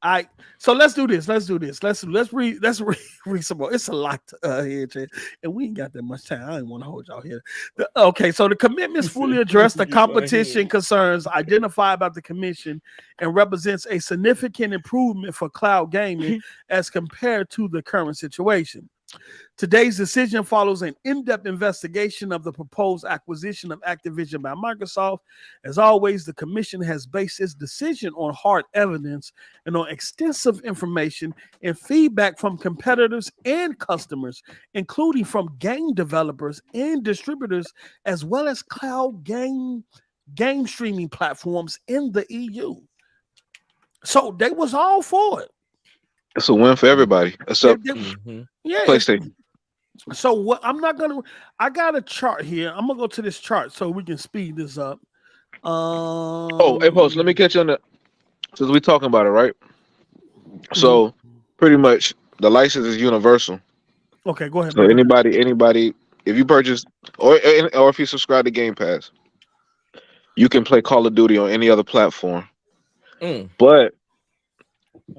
All right, so let's do this. Let's read some more. It's a lot here, and we ain't got that much time. I didn't want to hold y'all here. Okay, so the commitments fully address the competition concerns identified by the commission and represents a significant improvement for cloud gaming as compared to the current situation. Today's decision follows an in-depth investigation of the proposed acquisition of Activision by Microsoft. As always, the commission has based its decision on hard evidence and on extensive information and feedback from competitors and customers, including from game developers and distributors, as well as cloud game streaming platforms in the EU. So they was all for it. It's a win for everybody. Except PlayStation. So what I got a chart here. I'm gonna go to this chart so we can speed this up. Hey, Post, let me catch you on that. Since we're talking about it, right? So pretty much the license is universal. Okay, go ahead. So anybody, if you purchase or if you subscribe to Game Pass, you can play Call of Duty on any other platform. But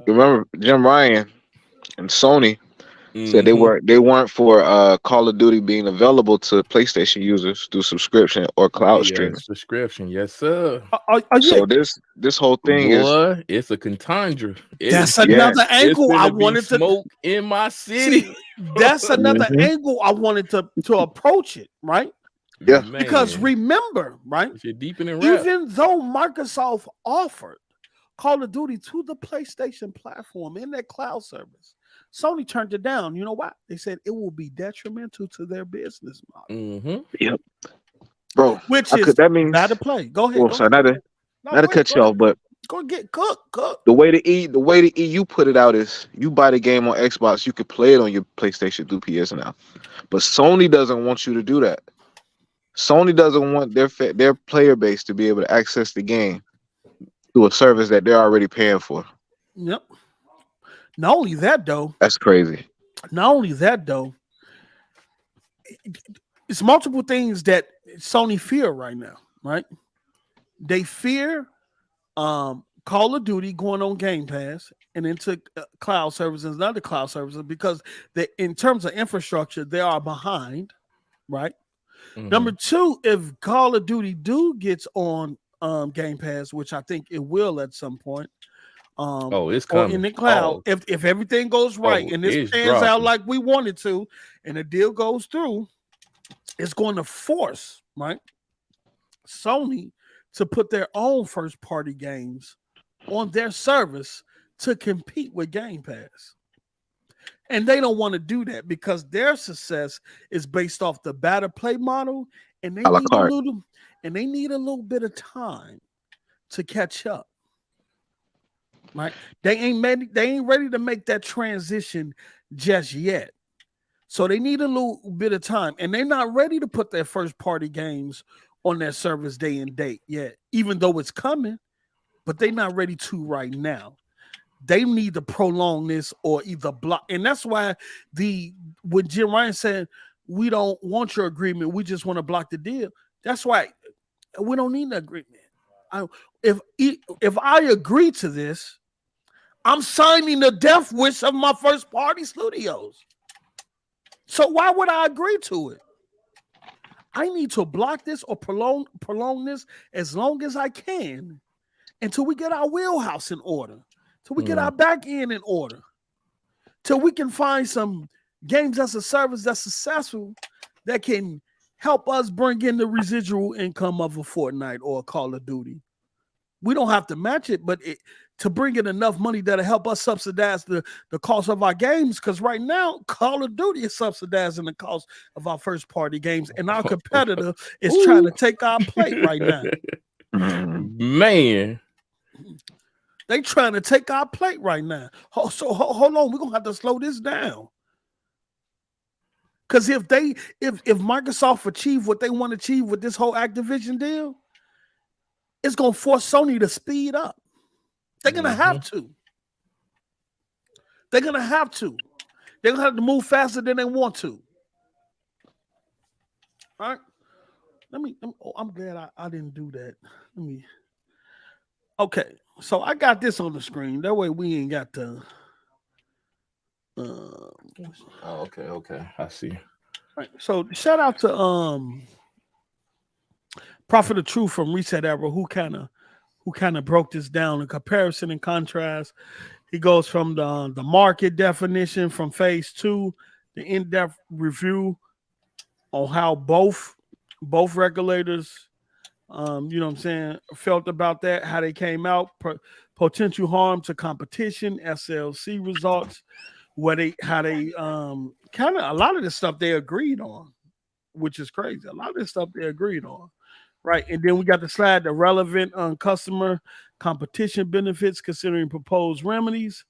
remember, Jim Ryan and Sony said they weren't for Call of Duty being available to PlayStation users through subscription or cloud streaming. Subscription, yes, sir. So this whole thing is it's a contundra. That's another angle I wanted to smoke in my city. See, that's another angle I wanted to approach it, right? Yeah, because remember, right? You're deep in even though Microsoft offered Call of Duty to the PlayStation platform in their cloud service, Sony turned it down. You know why? They said it will be detrimental to their business model. Yep, bro. That means not to play. Go ahead. Well, sorry, not to cut you off, but go get cooked. The way the EU put it out is you buy the game on Xbox, you could play it on your PlayStation through PS now. But Sony doesn't want you to do that. Sony doesn't want their player base to be able to access the game through a service that they're already paying for. Yep. Not only that, though. That's crazy. Not only that, though. It's multiple things that Sony fear right now, right? They fear Call of Duty going on Game Pass and into cloud services and other cloud services because in terms of infrastructure, they are behind, right? Mm-hmm. Number two, if Call of Duty gets on Game Pass, which I think it will at some point, it's coming. Or in the cloud, if everything goes right and this pans out like we wanted to, and the deal goes through, it's going to force Sony to put their own first party games on their service to compete with Game Pass. And they don't want to do that because their success is based off the battle play model, and they need a little bit of time to catch up. Right? They ain't ready to make that transition just yet. So they need a little bit of time, and they're not ready to put their first party games on their service day and date yet, even though it's coming, but they're not ready to right now. They need to prolong this or either block. And that's why when Jim Ryan said, we don't want your agreement, we just want to block the deal. That's why we don't need an agreement. If I agree to this, I'm signing the death wish of my first party studios. So why would I agree to it? I need to block this or prolong this as long as I can until we get our wheelhouse in order, till we get our back end in order, till we can find some games as a service that's successful that can help us bring in the residual income of a Fortnite or a Call of Duty. We don't have to match it, but to bring in enough money that'll help us subsidize the cost of our games, because right now Call of Duty is subsidizing the cost of our first party games, and our competitor is trying to take our plate right now. Man, they trying to take our plate right now. So hold on, we're gonna have to slow this down. Because if Microsoft achieve what they want to achieve with this whole Activision deal, it's gonna force Sony to speed up. They're gonna have to. They're gonna have to. They're gonna have to move faster than they want to. All right. I'm glad I didn't do that. Okay, so I got this on the screen. That way we ain't got to. Okay. I see. All right. So shout out to Prophet of Truth from Reset Era, who kind of broke this down in comparison and contrast. He goes from the market definition from phase 2, the in-depth review on how both regulators, felt about that, how they came out, potential harm to competition, SLC results, how they kind of a lot of this stuff they agreed on, which is crazy. A lot of this stuff they agreed on. Right, and then we got the slide, the relevant customer competition benefits considering proposed remedies,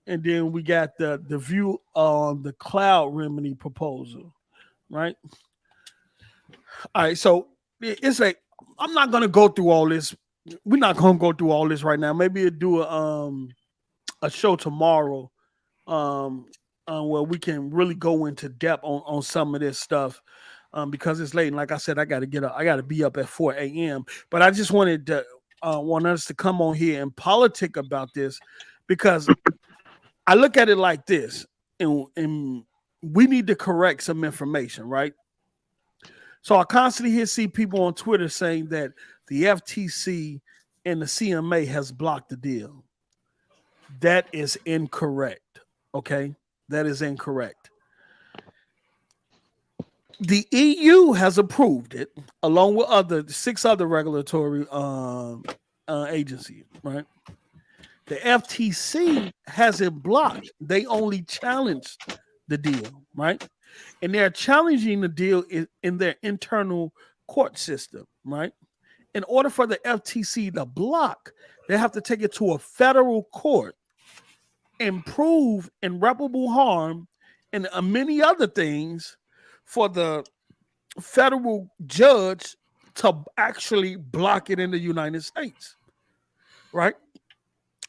and then we got the view on the cloud remedy proposal, right? All right, so it's like I'm not gonna go through all this. We're not gonna go through all this right now. Maybe we'll do a show tomorrow, where we can really go into depth on some of this stuff. Because it's late, and like I said, I got to be up at 4 a.m. But I just want us to come on here and politic about this, because I look at it like this, and we need to correct some information, right? So I constantly see people on Twitter saying that the FTC and the CMA has blocked the deal. That is incorrect. Okay, that is incorrect. The EU has approved it, along with 6 other regulatory agencies, right? The FTC hasn't blocked. They only challenged the deal, right? And they're challenging the deal in their internal court system, right? In order for the FTC to block, they have to take it to a federal court and prove irreparable harm and many other things for the federal judge to actually block it in the United States, right?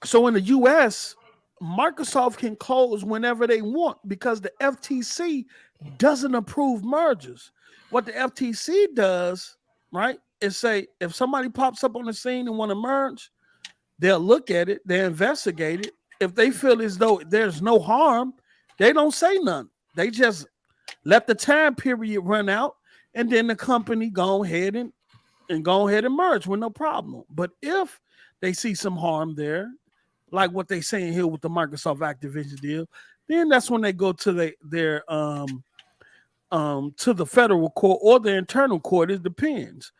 So in the U.S., Microsoft can close whenever they want because the FTC doesn't approve mergers. What the FTC does, right, is say if somebody pops up on the scene and want to merge, They'll look at it, they investigate it. If they feel as though there's no harm, they don't say nothing. They just let the time period run out, and then the company go ahead and merge with no problem. But if they see some harm there, like what they saying here with the Microsoft Activision deal, then that's when they go to their to the federal court or the internal court. It depends.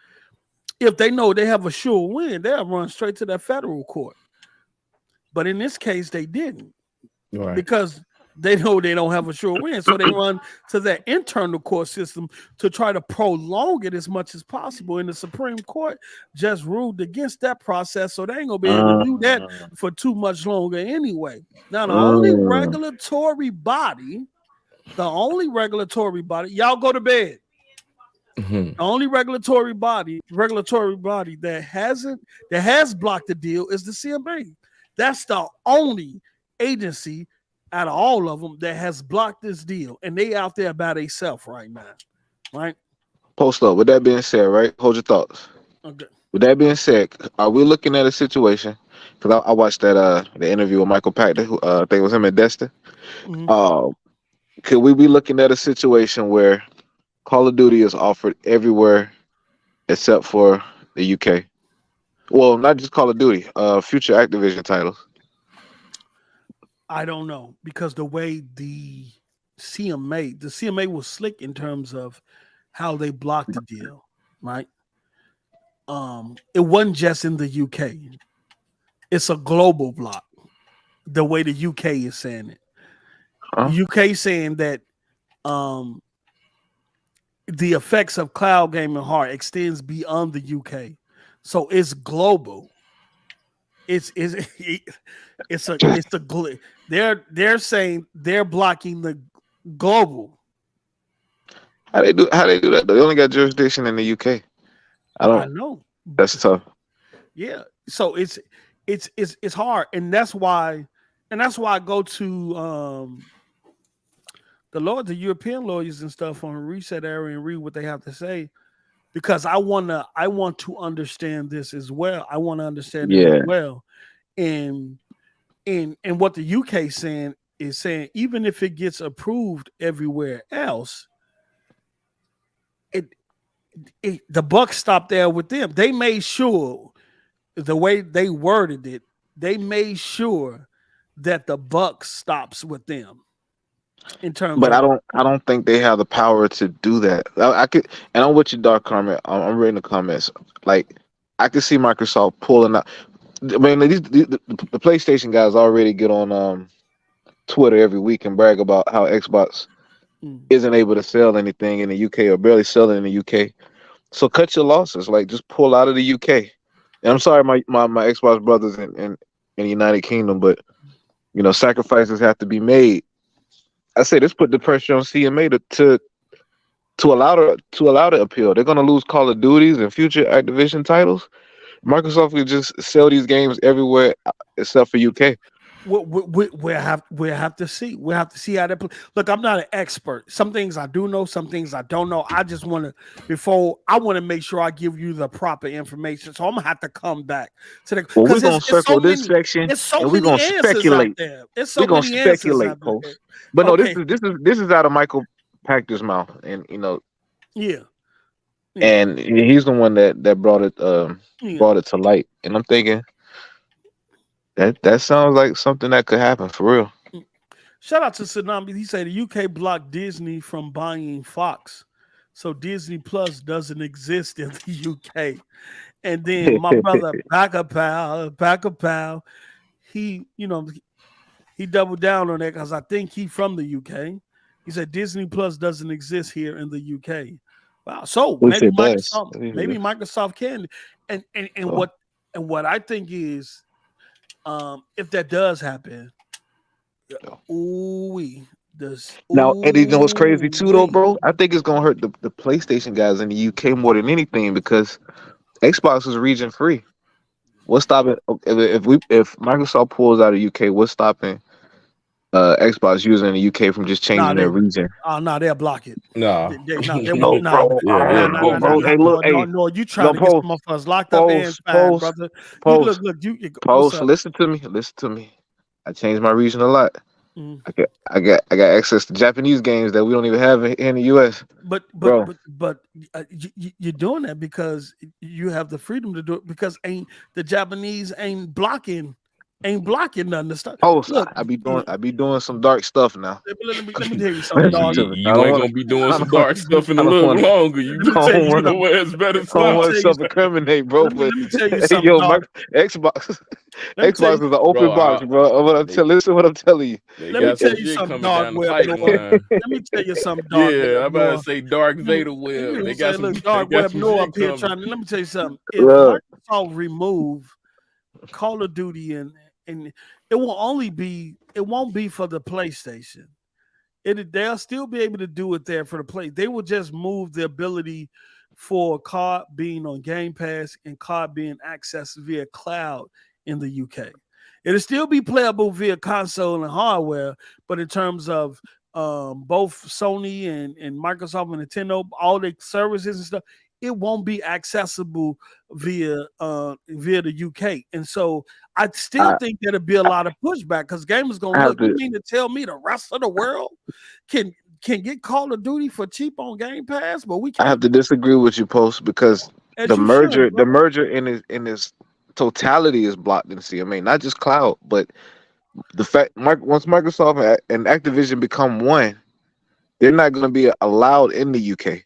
If they know they have a sure win, they'll run straight to that federal court. But in this case, they didn't, Right. because they know they don't have a sure win. So they run to that internal court system to try to prolong it as much as possible. And the Supreme Court just ruled against that process. So they ain't going to be able to do that for too much longer anyway. Now, the only regulatory body, y'all go to bed. The only regulatory body that has blocked the deal is the CMA. That's the only agency out of all of them that has blocked this deal, and they out there by themselves right now, right? PostUp. With that being said, right, hold your thoughts. Okay. With that being said, are we looking at a situation? Because I watched that the interview with Michael Pachter, who I think it was him at Destin. Could we be looking at a situation where Call of Duty is offered everywhere except for the UK? Well, not just Call of Duty, future Activision titles. I don't know, because the way the CMA was slick in terms of how they blocked the deal, right? It wasn't just in the UK. It's a global block. The way the UK is saying it. UK saying that the effects of cloud gaming hard extends beyond the UK. So it's global. They're saying they're blocking the global. How they do that? They only got jurisdiction in the UK. I know. That's tough. Yeah. So it's hard, and that's why I go to the European lawyers and stuff on the reset area and read what they have to say, because I want to understand this as well. I want to understand it as well. And what the UK saying even if it gets approved everywhere else, the buck stopped there with them. They made sure, the way they worded it, they made sure that the buck stops with them. In terms, but I don't think they have the power to do that. I could, and I'm with you, Dark Comment. I'm reading the comments. Like, I could see Microsoft pulling out. I mean, the PlayStation guys already get on Twitter every week and brag about how Xbox isn't able to sell anything in the UK or barely selling in the UK. So cut your losses. Like, just pull out of the UK. And I'm sorry, my Xbox brothers in the United Kingdom, but sacrifices have to be made. I say this put the pressure on CMA to allow the appeal. They're gonna lose Call of Duties and future Activision titles. Microsoft could just sell these games everywhere except for UK. We'll have to see. We'll have to see how they play. Look, I'm not an expert. Some things I do know, some things I don't know. I just want to make sure I give you the proper information. So I'm gonna have to come back to the. Well, we're gonna circle this section, and we're gonna speculate. We're gonna speculate, folks. But no, this is out of Michael Pachter's mouth, and yeah. And he's the one that brought it to light. And I'm thinking that sounds like something that could happen for real. Shout out to Tsunami. He said the UK blocked Disney from buying Fox, so Disney Plus doesn't exist in the UK. And then my brother Backup Pal, he doubled down on that because I think he's from the UK. He said Disney Plus doesn't exist here in the UK. Wow. So maybe Microsoft can. And what I think is, if that does happen, now, Eddie, you know what's crazy too, though, bro? I think it's gonna hurt the PlayStation guys in the UK more than anything, because Xbox is region free. What's stopping if Microsoft pulls out of UK? What's stopping Xbox users in the UK from just Nah, changing they their region. they'll block it. Nah. They No, won't. Nah, bro. Yeah, they'll block Bro. it. Hey, look. Hey, no. You trying yo, to get some post, motherfuckers locked up and post, fine, post, brother. You post, look. What's post. up? Listen to me. Listen to me. I changed my region a lot. Mm. I got access to Japanese games that we don't even have in the US, bro. But you're doing that because you have the freedom to do it because ain't the Japanese ain't blocking nothing to stop. Post. Look, I be doing some dark stuff now. let me tell you something, Listen dog. to me. I You don't ain't want gonna be to. doing I some don't. dark stuff in a I don't little want. longer. You Let me I tell don't you want know to. something. where it's better I don't Let me stop. want to tell you. self-incriminate, bro. But Let me tell you hey, something, yo, dog. Xbox, Let me tell Xbox you. is an open Bro, box, bro. they, Listen, what I'm telling you. they Let me got tell some you shit something, coming dark down the web Noah. pipeline. Let me tell you something, dark web Yeah, I'm about to Noah. say Dark You Vader you web. know say, look, They dark got web some Noah up shit here coming. trying to. Let me tell you something. If Look, Microsoft remove Call of Duty and it won't be for the PlayStation. They'll still be able to do it there for the play. They will just move the ability for COD being on Game Pass and COD being accessed via cloud in the UK. It'll still be playable via console and hardware, but in terms of both Sony and Microsoft and Nintendo, all the services and stuff, it won't be accessible via the UK. And so I still I, think there'll be a lot of pushback because gamers gonna I have look. You to. mean to tell me the rest of the world can get Call of Duty for cheap on Game Pass, but we I have can't? to disagree with you, post, because As you should, the brother. merger in its totality is blocked in CMA. Not just cloud, but the fact once Microsoft and Activision become one, they're not going to be allowed in the UK.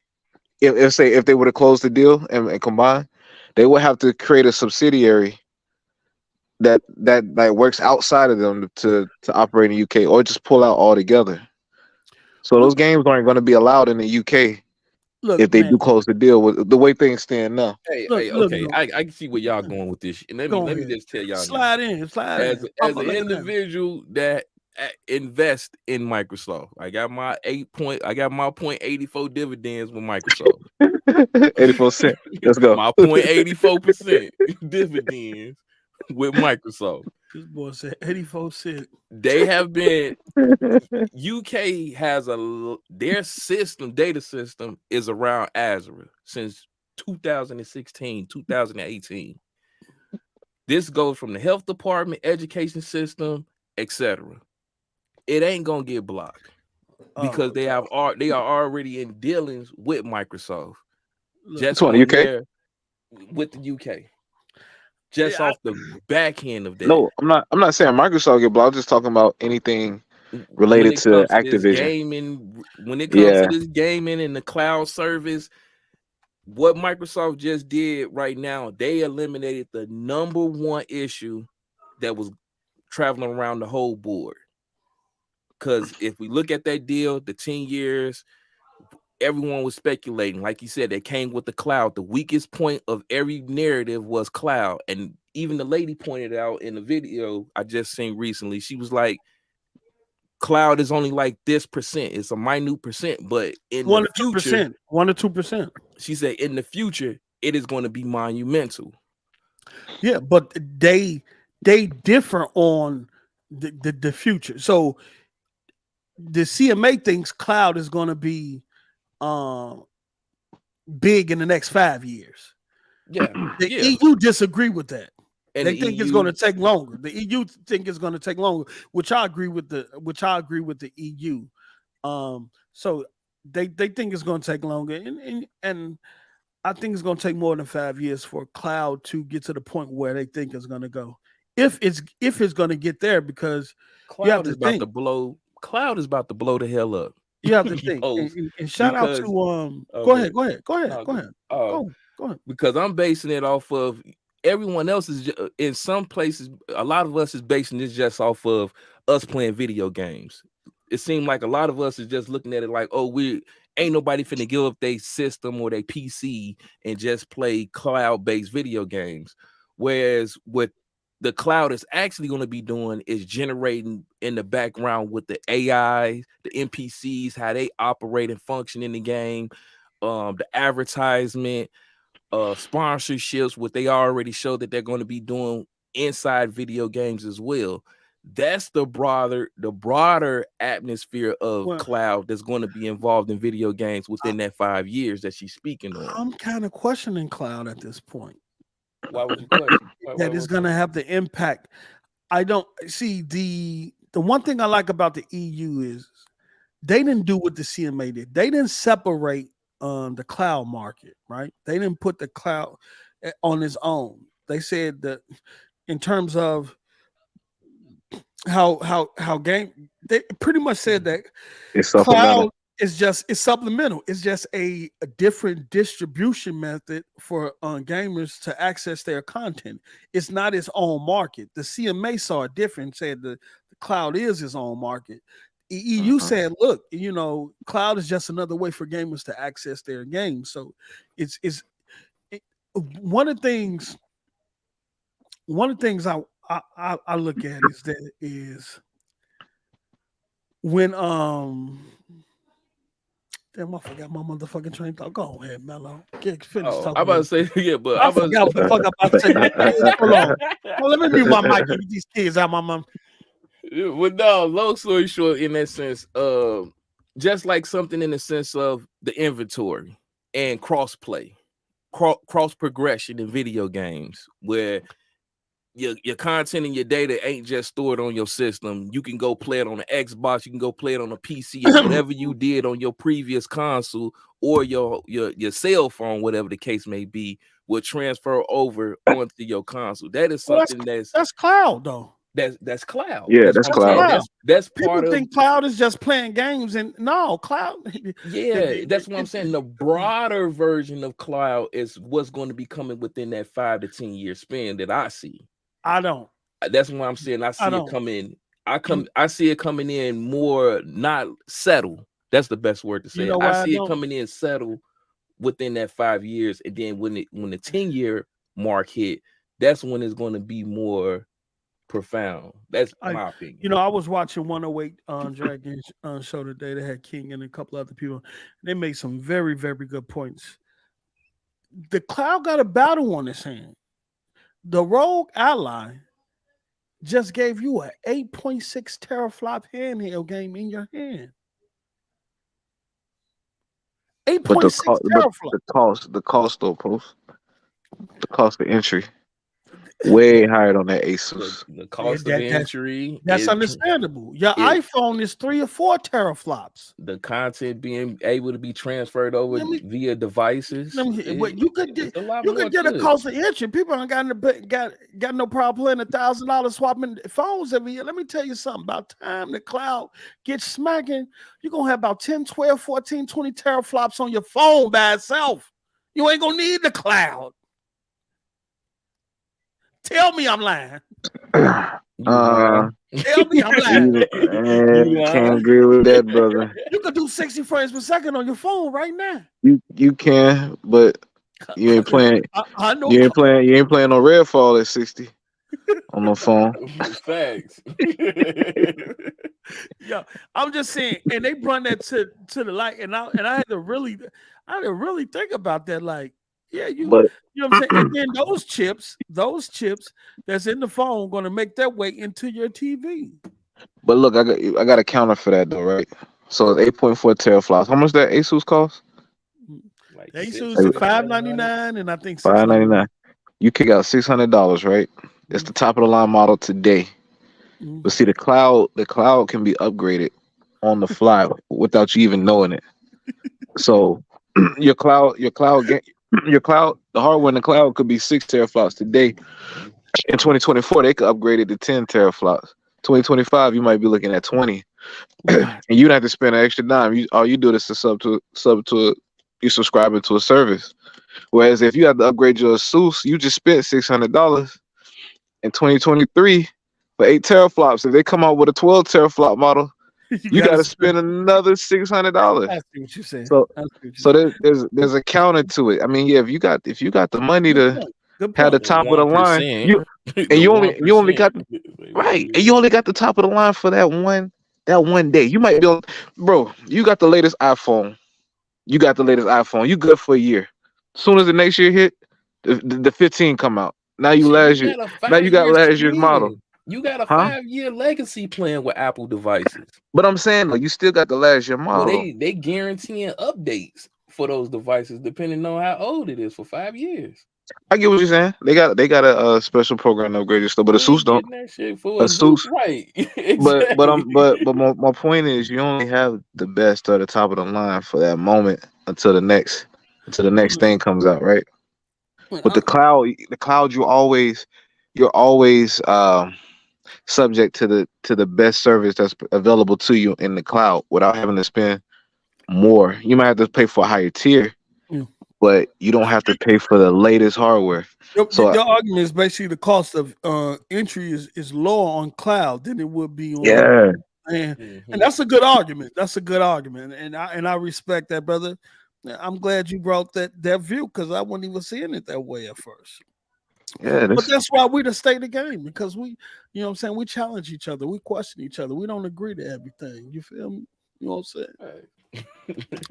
If they were to close the deal and combine, they would have to create a subsidiary that works outside of them to operate in the UK, or just pull out altogether. So those Look, games aren't going to be allowed in the UK look, if they man. do close the deal with the way things stand now. Look. Okay. No, I can see where y'all going with this. And go let me ahead. just tell y'all now. Slide in. As Papa, an let it in. individual that invest in Microsoft, I got my 0.84 dividends with Microsoft. 84 cents. Let's go. My 0.84% dividends with Microsoft. This boy said 84 cents. They have been UK has their data system is around Azure since 2016, 2018. This goes from the health department, education system, etc. It ain't gonna get blocked because they are already in dealings with Microsoft, just It's one on UK. there with the UK, just Yeah, off the back end of that. No, I'm not saying Microsoft get blocked. I'm just talking about anything When related it to comes to this Activision. gaming, Yeah, and the cloud service, what Microsoft just did right now, they eliminated the number one issue that was traveling around the whole board. Because if we look at that deal, the 10 years, everyone was speculating. Like you said, they came with the cloud. The weakest point of every narrative was cloud. And even the lady pointed out in the video I just seen recently, she was like, cloud is only like this percent. It's a minute percent. But in the 1 to future, 2%. 1 to 2%. she said, in the future, it is going to be monumental. Yeah, but they differ on the future. So the CMA thinks cloud is going to be big in the next 5 years. Yeah. The Yeah. EU disagree with that. And They the think it's EU, going to take longer. The EU think it's going to take longer, which I agree with the EU. So they think it's going to take longer, and I think it's going to take more than 5 years for cloud to get to the point where they think it's going to go. If it's going to get there, because you have cloud to is about think. to blow. Cloud is about to blow the hell up. You have to You think. post And shout out because to Go okay. ahead. Go ahead. No, Go ahead. oh, Go ahead. because I'm basing it off of everyone else is in some places. A lot of us is basing this just off of us playing video games. It seemed like a lot of us is just looking at it like, oh, we ain't nobody finna give up their system or their PC and just play cloud-based video games. Whereas what the cloud is actually going to be doing is generating in the background with the AI, the NPCs, how they operate and function in the game, the advertisement, sponsorships, what they already show that they're going to be doing inside video games as well. That's the broader atmosphere of cloud that's going to be involved in video games within that 5 years that she's speaking on. I'm kind of questioning cloud at this point. Why would you question that is going to have the impact? I don't see the one thing I like about the EU is they didn't do what the CMA did. They didn't separate the cloud market, right? They didn't put the cloud on its own. They said that in terms of how game, they pretty much said that it's cloud is supplemental. It's just a different distribution method for gamers to access their content. It's not its own market. The CMA saw it different, said the cloud is its own market. The EU said, look, cloud is just another way for gamers to access their games. So it's one of the things I look at is when damn, I forgot my motherfucking train thought. Go ahead, Mello. Finish talking. I'm about to say, yeah, but I forgot what the fuck I'm about to say. Hold on. Well, let me mute my mic and get these kids out my mom. Well, no, long story short, in that sense, just like something in the sense of the inventory and cross play, cross progression in video games, where your content and your data ain't just stored on your system. You can go play it on the Xbox, you can go play it on a PC, and whatever you did on your previous console or your cell phone, whatever the case may be, will transfer over onto your console. That is something that's cloud though. That's cloud. Yeah, that's cloud. That's People part of. Think cloud is just playing games, and no, cloud. Yeah, that's what I'm saying. The broader version of cloud is what's going to be coming within that 5 to 10 year span that I see. I don't. That's what I'm saying. I see it coming. I see it coming in more, not settle. That's the best word to say. I see it coming in settle within that 5 years, and then when the 10-year mark hit, that's when it's going to be more profound. That's my opinion. I was watching 108 Dragons show today. They had King and a couple other people. They made some very, very good points. The cloud got a battle on its hand. The Rogue Ally just gave you an 8.6 teraflop handheld game in your hand. 8.6 teraflop. The cost though, Post. The cost of entry. Way higher on that Asus. The cost of entry. That's understandable. Your iPhone is 3 or 4 teraflops. The content being able to be transferred over via devices. You could get a cost of entry. People don't got no problem paying $1,000 swapping phones every year. Let me tell you something. About time the cloud gets smacking, you're gonna have about 10, 12, 14, 20 teraflops on your phone by itself. You ain't gonna need the cloud. Tell me I'm lying. Tell me I'm lying. Can't agree with that, brother. You could do 60 frames per second on your phone right now. You can, but you ain't playing. I know. You ain't playing on Redfall at 60 on the phone. Facts. Yeah, I'm just saying, and they brought that to the light, and I had to really think about that. Like, yeah, you know what I'm saying? And then those chips that's in the phone going to make their way into your TV. But look, I got a counter for that though, right? So it's 8.4 teraflops. How much that Asus cost? Like Asus is $599, and I think $599. You kick out $600, right? It's the top of the line model today. But see, the cloud can be upgraded on the fly without you even knowing it. So your cloud, the hardware in the cloud could be 6 teraflops today. In 2024, they could upgrade it to 10 teraflops. 2025, you might be looking at 20, and you don't have to spend an extra dime. All you do is to sub to you subscribing to a service. Whereas if you have to upgrade your Asus, you just spent $600 in 2023 for 8 teraflops. If they come out with a 12 teraflop model, you got to spend another $600. I see what you're saying. So there's a counter to it. I mean, yeah, if you got the money to have the top of the line, you only got the top of the line for that one day. You might be on, bro. You got the latest iPhone. You good for a year. As soon as the next year hit, the 15 come out. Now you got last year's model. You got a Huh? 5-year legacy plan with Apple devices. But I'm saying though, you still got the last year Well, model. they guaranteeing updates for those devices depending on how old it is for 5 years. I get what you're saying. They got a special program to upgrade your stuff, but the You suits ain't don't. getting that shit for A a Zeus, suits, right? but Exactly. my point is, you only have the best or the top of the line for that moment until the next thing comes out, right? With the cloud, you're always subject to the best service that's available to you in the cloud without having to spend more. You might have to pay for a higher tier, Yeah. but you don't have to pay for the latest hardware. So Your argument is basically the cost of entry is lower on cloud than it would be on, yeah, and that's a good argument. That's a good argument, and I respect that, brother. I'm glad you brought that view because I wasn't even seeing it that way at first. yeah, But this, that's why we the state of the game because we, you know what I'm saying, we challenge each other, we question each other, we don't agree to everything. You feel me? You know what I'm saying? Right.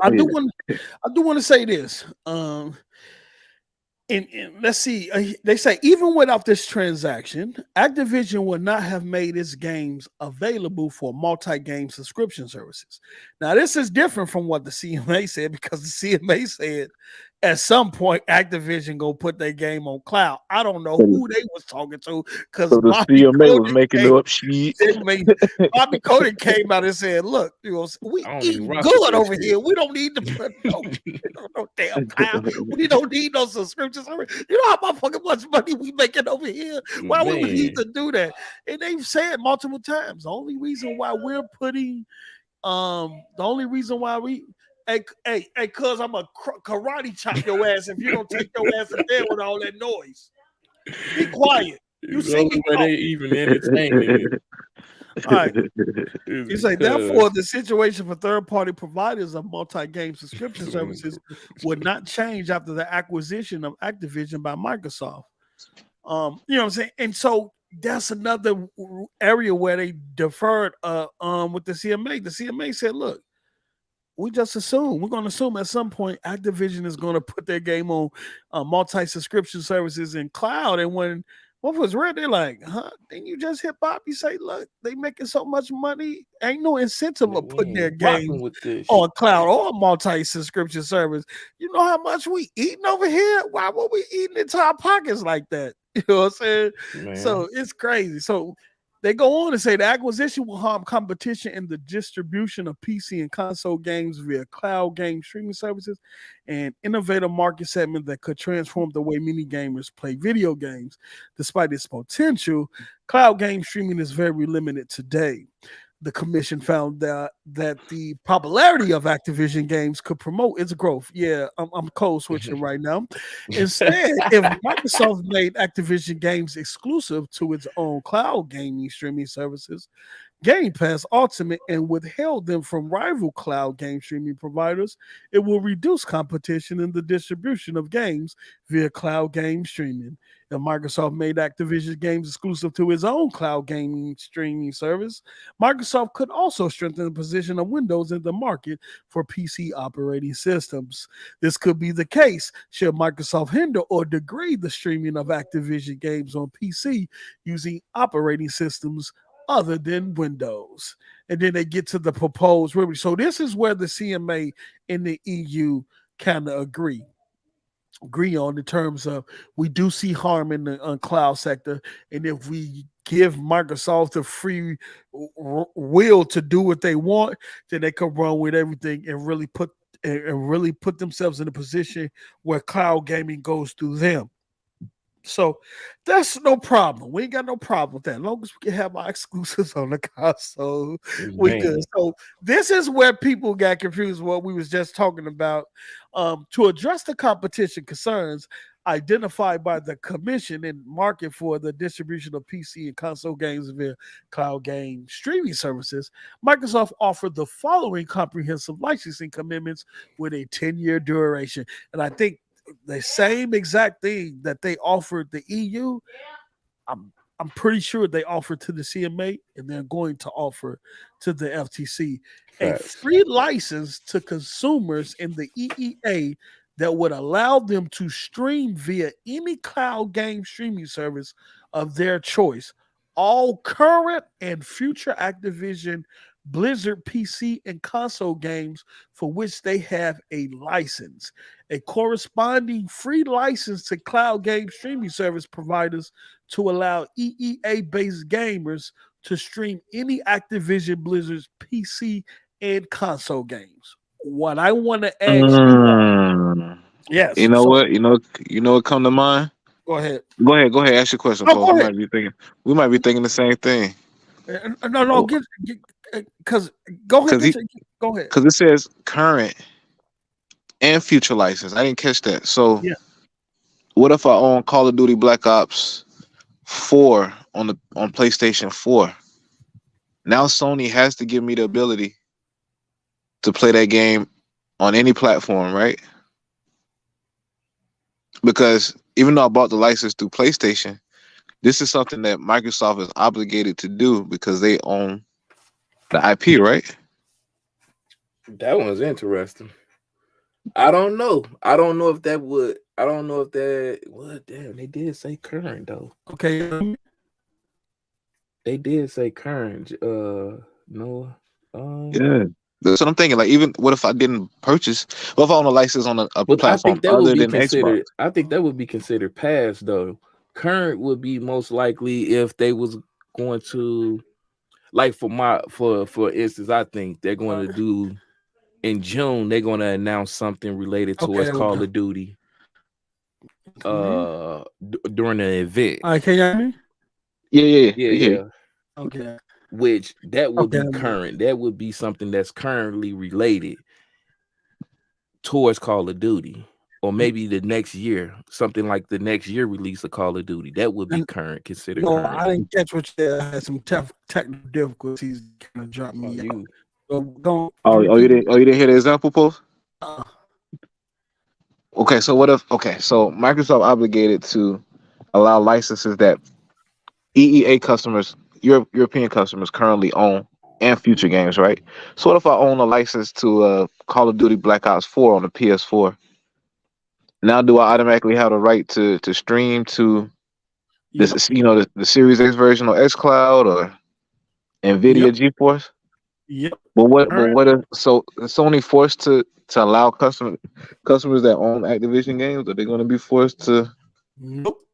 I do yeah. want to say this. And let's see, they say even without this transaction, Activision would not have made its games available for multi-game subscription services. Now, this is different from what the CMA said because the CMA said at some point Activision gonna put their game on cloud. I don't know So who they was talking to because the Bobby CMA was Kotick making came, up shit. Bobby Kotick came out and said, "Look, you know, we I don't even eating rock with good that over shit. here. We don't need to put no damn cloud. We don't need no subscriptions. You know how motherfucking much money we making over here? Why would we need Man. to do that?" And they've said multiple times the only reason why we're putting, the only reason why we, hey, cuz I'm a karate chop your ass if you don't take your ass in there with all that noise. Be quiet. You The see only me way they talking. even entertaining it All right. is You say, because therefore, the situation for third-party providers of multi-game subscription services would not change after the acquisition of Activision by Microsoft. You know what I'm saying? And so that's another area where they deferred with the CMA. The CMA said, look, we're going to assume at some point Activision is going to put their game on multi-subscription services in cloud. And when what was read, they're like, huh? Then you just hit Bob. You say, look, they making so much money. Ain't no incentive of we putting their ain't rocking games with this. on cloud or multi-subscription service. You know how much we eating over here? Why would we eating into our pockets like that? You know what I'm saying? Man. So it's crazy. So they go on to say the acquisition will harm competition in the distribution of PC and console games via cloud game streaming services and innovative market segment that could transform the way many gamers play video games. Despite its potential, cloud game streaming is very limited today. The commission found that the popularity of Activision games could promote its growth. Yeah, I'm code switching right now. Instead, if Microsoft made Activision games exclusive to its own cloud gaming streaming services, Game Pass Ultimate, and withheld them from rival cloud game streaming providers, it will reduce competition in the distribution of games via cloud game streaming. If Microsoft made Activision games exclusive to its own cloud gaming streaming service, Microsoft could also strengthen the position of Windows in the market for PC operating systems. This could be the case should Microsoft hinder or degrade the streaming of Activision games on PC using operating systems other than Windows. And then they get to the proposed remedy. So this is where the CMA and the EU kind of agree on the terms of we do see harm in the cloud sector, and if we give Microsoft the free will to do what they want, then they can run with everything and really put themselves in a position where cloud gaming goes through them. So that's no problem. We ain't got no problem with that. As long as we can have our exclusives on the console, we good. Man. So this is where people got confused. What we was just talking about. To address the competition concerns identified by the commission and market for the distribution of PC and console games via cloud game streaming services, Microsoft offered the following comprehensive licensing commitments with a 10-year duration. And I think the same exact thing that they offered the EU, I'm pretty sure they offered to the CMA, and they're going to offer to the FTC a free license to consumers in the EEA that would allow them to stream via any cloud game streaming service of their choice all current and future Activision Blizzard PC and console games for which they have a license. A corresponding free license to cloud game streaming service providers to allow EEA-based gamers to stream any Activision Blizzard's PC and console games. What I want to ask you all, yes. You know what? You know what come to mind? Go ahead. Go ahead. Ask your question, No, Paul. go We ahead. might be thinking the same thing. No, because go ahead. Go ahead. Because it says current and future license. I didn't catch that. So, Yeah. what if I own Call of Duty Black Ops 4 on PlayStation 4? Now Sony has to give me the ability to play that game on any platform, right? Because even though I bought the license through PlayStation, this is something that Microsoft is obligated to do because they own the IP, right? That one's interesting. I don't know. I don't know if that. Well, damn, they did say current though. Okay. They did say current. No. Yeah. That's what I'm thinking. Like, even what if I didn't purchase? What if I own a license on a platform I think that other would be than considered. Xbox? I think that would be considered past though. Current would be most likely if they was going to, like for instance, I think they're going to do in June. They're going to announce something related towards Call of Duty. During the event. All right, can you hear me? Yeah. Okay. Which that would be current. That would be something that's currently related towards Call of Duty, or maybe the next year, something like the next year release of Call of Duty. That would be current. Considered current. I didn't catch what you said. I had some technical difficulties. Kind of dropped me out. You didn't hear the example, post? Okay, so what if? Okay, so Microsoft obligated to allow licenses that EEA customers, European customers, currently own and future games, right? So what if I own a license to Call of Duty Black Ops 4 on the PS4? Now, do I automatically have the right to stream to this? The Series X version or xCloud or NVIDIA GeForce? Yep. But what if so Sony forced to allow customers that own Activision games? Are they going to be forced to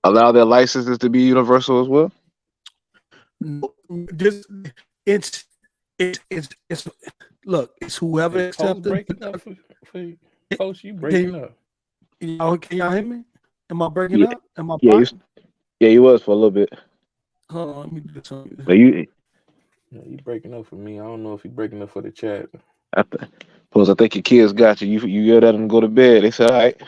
allow their licenses to be universal as well? It's look, it's whoever accepts it. Coach, you breaking up. Can y'all hear me? Am I breaking up? Am I you was for a little bit. Hold on, let me do something. But you breaking up for me. I don't know if you're breaking up for the chat. I think your kids got you. You yelled at them to go to bed. They said, all right.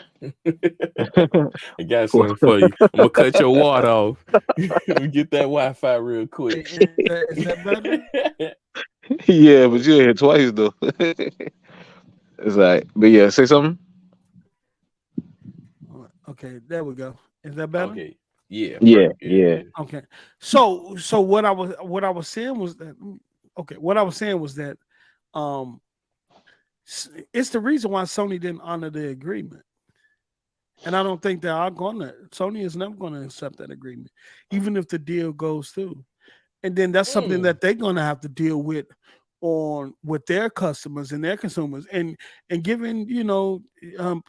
I got something for you. I'm going to cut your water off. Let me get that Wi-Fi real quick. Is that better? Yeah, but you're here twice, though. It's like, but yeah, say something. Okay, there we go. Is that better? Okay. Yeah. Okay. So what I was saying was that it's the reason why Sony didn't honor the agreement. And I don't think Sony is never going to accept that agreement, even if the deal goes through. And then that's something that they're going to have to deal with with their customers and their consumers. And given, the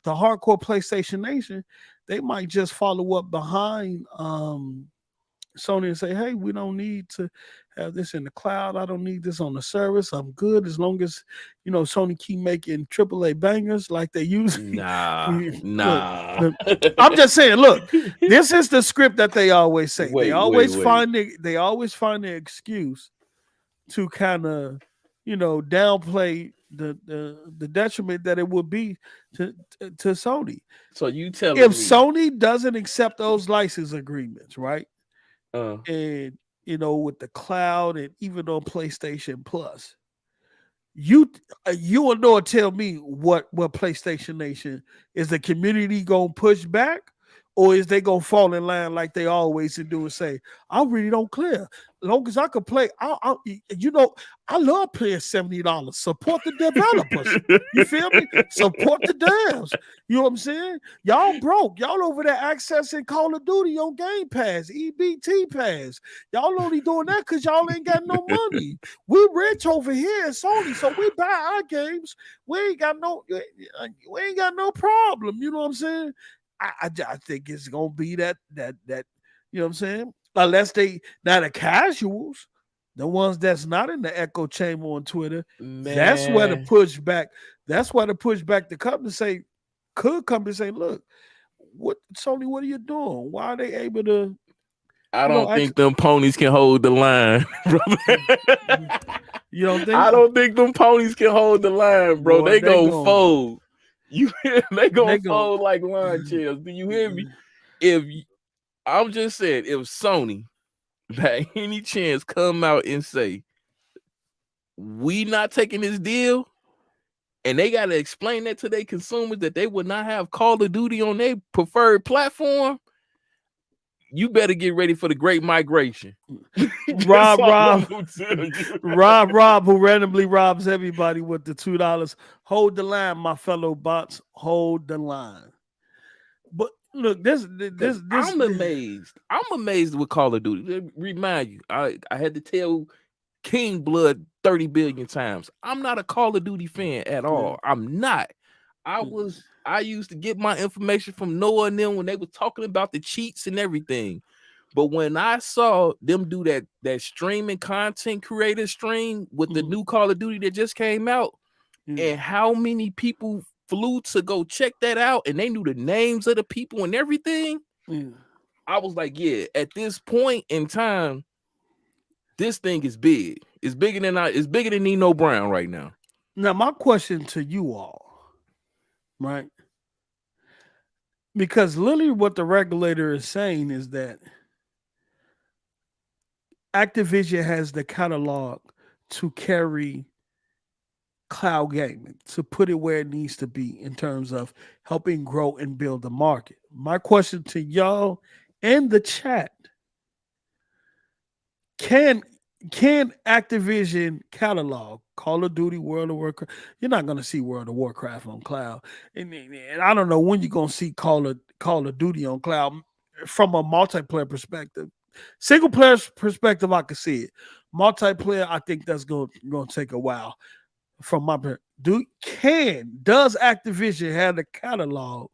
hardcore PlayStation Nation, they might just follow up behind Sony and say, hey, we don't need to have this in the cloud. I don't need this on the service. I'm good as long as, Sony keep making AAA bangers like they use. Nah. I'm just saying, look, this is the script that they always say. They always find the excuse to kind of, downplay the detriment that it would be to Sony. So you tell me, Sony doesn't accept those license agreements, right? And with the cloud and even on PlayStation Plus, you will know. Tell me what PlayStation Nation is. The community gonna push back, Or is they gonna fall in line like they always do and say, I really don't care. As long as I can play, I love paying $70. Support the developers. You feel me? Support the devs. You know what I'm saying? Y'all broke. Y'all over there accessing Call of Duty on Game Pass, EBT Pass. Y'all only doing that because y'all ain't got no money. We rich over here at Sony, so we buy our games. We ain't got no problem. You know what I'm saying? I think it's gonna be that you know what I'm saying? Unless they now the casuals, the ones that's not in the echo chamber on Twitter, that's where the pushback. That's why the pushback to come to say could come to say, look, what Sony, what are you doing? Why are they able to? I don't think them ponies can hold the line, brother. You don't think? I don't think them ponies can hold the line, bro. Boy, they gonna fold. They gonna fold like lawn chairs. Do you hear me? I'm just saying, if Sony by any chance come out and say we not taking this deal, and they gotta explain that to their consumers that they would not have Call of Duty on their preferred platform, you better get ready for the great migration. Rob, who randomly robs everybody with the $2. Hold the line, my fellow bots. Hold the line. But look, this I'm amazed. I'm amazed with Call of Duty. Remind you, I had to tell King Blood 30 billion times. I'm not a Call of Duty fan at all. I'm not. I used to get my information from Noah and them when they were talking about the cheats and everything. But when I saw them do that streaming content creator stream with the new Call of Duty that just came out, and how many people flew to go check that out, and they knew the names of the people and everything, I was like, yeah, at this point in time, this thing is big. It's bigger than Nino Brown right now. Now, my question to you all, right? Because literally what the regulator is saying is that Activision has the catalog to carry cloud gaming, to put it where it needs to be in terms of helping grow and build the market. My question to y'all in the chat, can Activision catalog Call of Duty, World of Warcraft? You're not going to see World of Warcraft on cloud, and I don't know when you're going to see Call of Duty on cloud from a multiplayer perspective. Single player perspective, I can see it. Multiplayer, I think that's going to take a while. From my perspective, does Activision have the catalog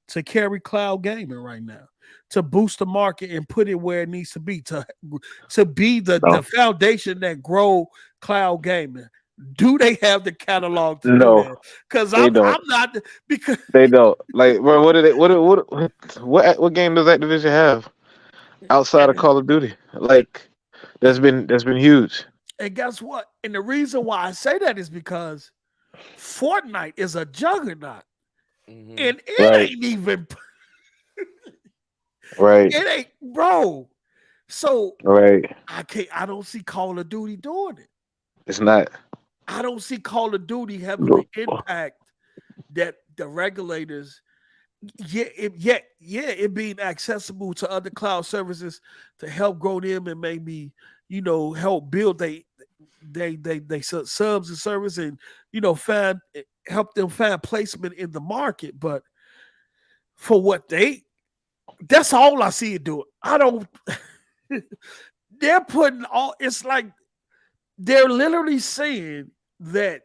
to carry cloud gaming right now, to boost the market and put it where it needs to be, to be the foundation that grow cloud gaming? Do they have the catalog to do that? Because I'm not, because they don't. Like, bro, what game does Activision have outside of Call of Duty? Like, that's been huge. And guess what? And the reason why I say that is because Fortnite is a juggernaut. And it ain't even right. It ain't, bro. So I don't see Call of Duty doing it. It's not. I don't see Call of Duty having the impact that the regulators, it being accessible to other cloud services to help grow them and maybe, help build they subs and service and, help them find placement in the market. But for what that's all I see it doing. They're putting it's like they're literally saying that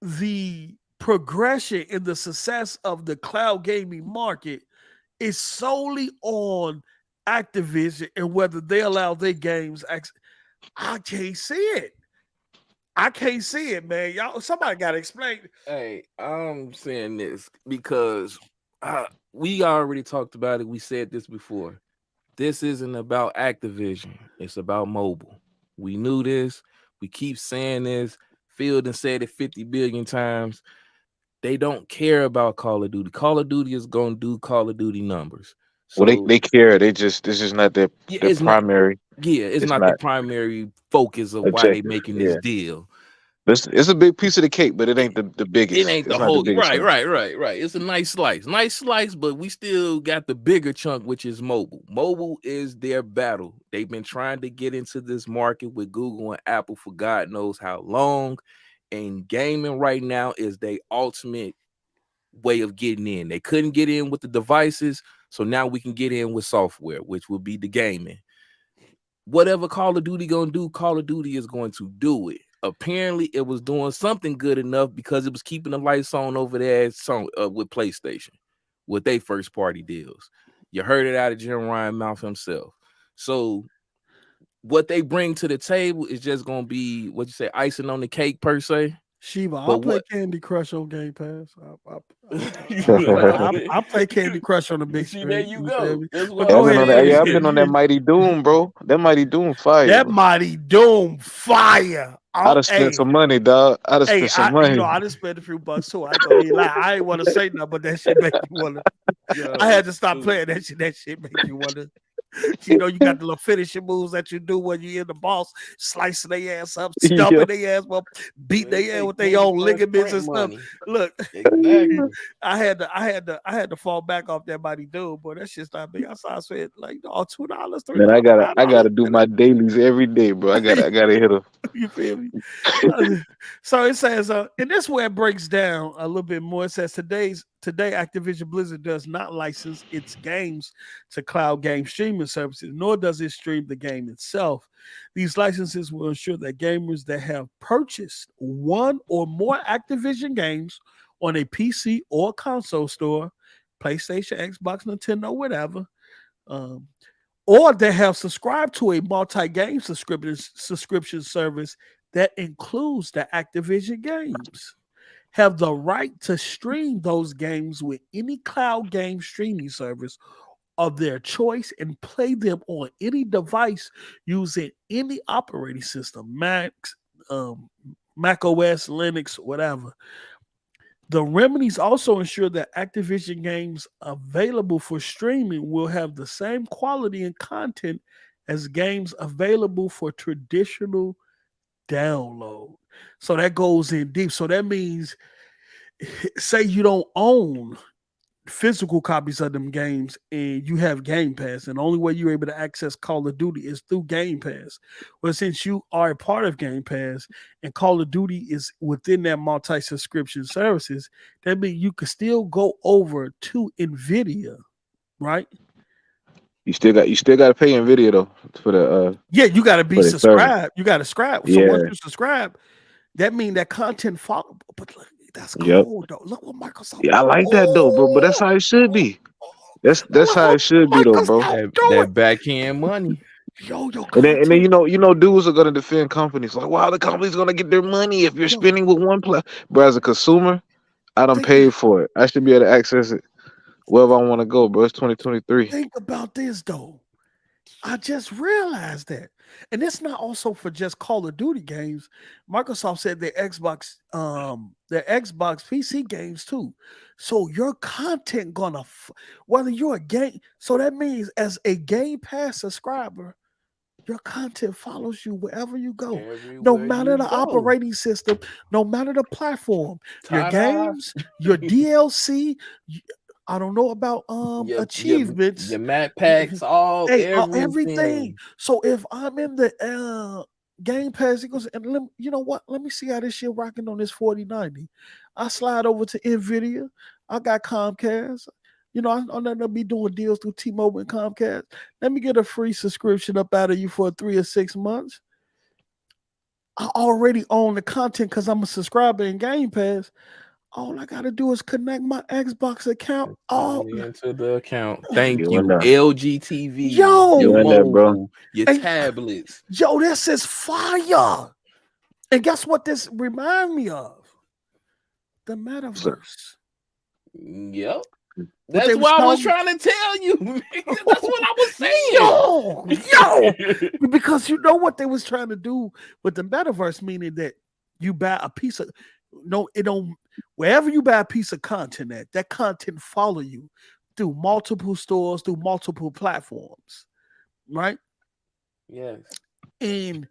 the progression and the success of the cloud gaming market is solely on Activision and whether they allow their games. I can't see it. I can't see it, man. Y'all, somebody got to explain. Hey, I'm saying this because we already talked about it. We said this before. This isn't about Activision. It's about mobile. We knew this. We keep saying this. Field and said it 50 billion times. They don't care about Call of Duty. Call of Duty is going to do Call of Duty numbers. So, well, they care. This is not their primary. It's not the primary focus of why they're making this deal. It's a big piece of the cake, but it ain't the biggest. It ain't It's the not the whole biggest right, one. right. It's a nice slice, but we still got the bigger chunk, which is mobile. Mobile is their battle. They've been trying to get into this market with Google and Apple for God knows how long, and gaming right now is their ultimate way of getting in. They couldn't get in with the devices, so now we can get in with software, which will be the gaming. Whatever Call of Duty gonna do, Call of Duty is going to do it. Apparently, it was doing something good enough because it was keeping the lights on over there with PlayStation, with their first party deals. You heard it out of Jim Ryan mouth himself. So, what they bring to the table is just gonna be what you say, icing on the cake per se. Shiva, But I'll play what? Candy Crush on Game Pass. I play Candy Crush on the big See, screen. there you Feel go. me? That's But what Yeah, I'm go ahead. yeah, I've saying. been on that Mighty Doom, bro. That Mighty Doom fire, That bro. Mighty Doom fire. I'd have spent some money, dog. I'd have spent some money. I just spent a few bucks too. I ain't gonna be like I ain't want to say nothing, but that shit make you wanna. I had to stop playing that shit. That shit make you wanna. You know, you got the little finishing moves that you do when you in the boss, slicing their ass up, stumping Yeah. their ass up, beating their ass with their Candy own Crush ligaments print and stuff. money. Look, Exactly. I had to fall back off that Mighty Doom, boy. That shit stopped me. I said like, oh, $2, $3, Man, I gotta $5. do my dailies every day, bro. I gotta hit them. You feel me? So it says, and this where it breaks down a little bit more. It says today Activision Blizzard does not license its games to cloud game streaming services, nor does it stream the game itself. These licenses will ensure that gamers that have purchased one or more Activision games on a PC or console store, PlayStation, Xbox, Nintendo, whatever, or they have subscribed to a multi-game subscription service that includes the Activision games, have the right to stream those games with any cloud game streaming service of their choice and play them on any device using any operating system, Mac OS, Linux, whatever. The remedies also ensure that Activision games available for streaming will have the same quality and content as games available for traditional download. So that goes in deep. So that means, say you don't own physical copies of them games and you have Game Pass, and the only way you're able to access Call of Duty is through Game Pass. Well, since you are a part of Game Pass and Call of Duty is within that multi-subscription services, that means you can still go over to Nvidia, right? You still got to pay Nvidia though for the Yeah, you got to be for the service. subscribed. You got to subscribe. So Yeah. once you subscribe, that means that content follow. But look, that's cold though. Look what Microsoft. Yeah, I like that though, bro. But that's how it should be. That's how it should be though, bro. That backhand money. Yo, And then you know dudes are gonna defend companies like, wow, the company's gonna get their money if you're spending with one play. Bro, as a consumer, I done paid for it. I should be able to access it wherever I want to go, bro. It's 2023. Think about this though. I just realized that. And it's not also for just Call of Duty games. Microsoft said their Xbox PC games too. So your content gonna whether you're a game, so that means as a Game Pass subscriber, your content follows you wherever you go. No matter the operating system, no matter the platform, your games, your DLC, I don't know about achievements, your map packs, everything. So if I'm in the Game Pass, it goes, and you know what? Let me see how this shit rocking on this 4090. I slide over to Nvidia. I got Comcast. You know, I'm not gonna be doing deals through T-Mobile and Comcast. Let me get a free subscription up out of you for 3 or 6 months. I already own the content because I'm a subscriber in Game Pass. All I gotta do is connect my Xbox account. Into the account. Thank you. in there. LG TV. Yo, your in there, bro. mobile, your tablets. Yo, this is fire. And guess what this remind me of? The metaverse. Yep. That's what I was trying to tell you. That's what I was saying. Yo, because you know what they was trying to do with the metaverse, meaning that you buy a piece of wherever you buy a piece of content at, that content follow you through multiple stores, through multiple platforms, right? Yes. And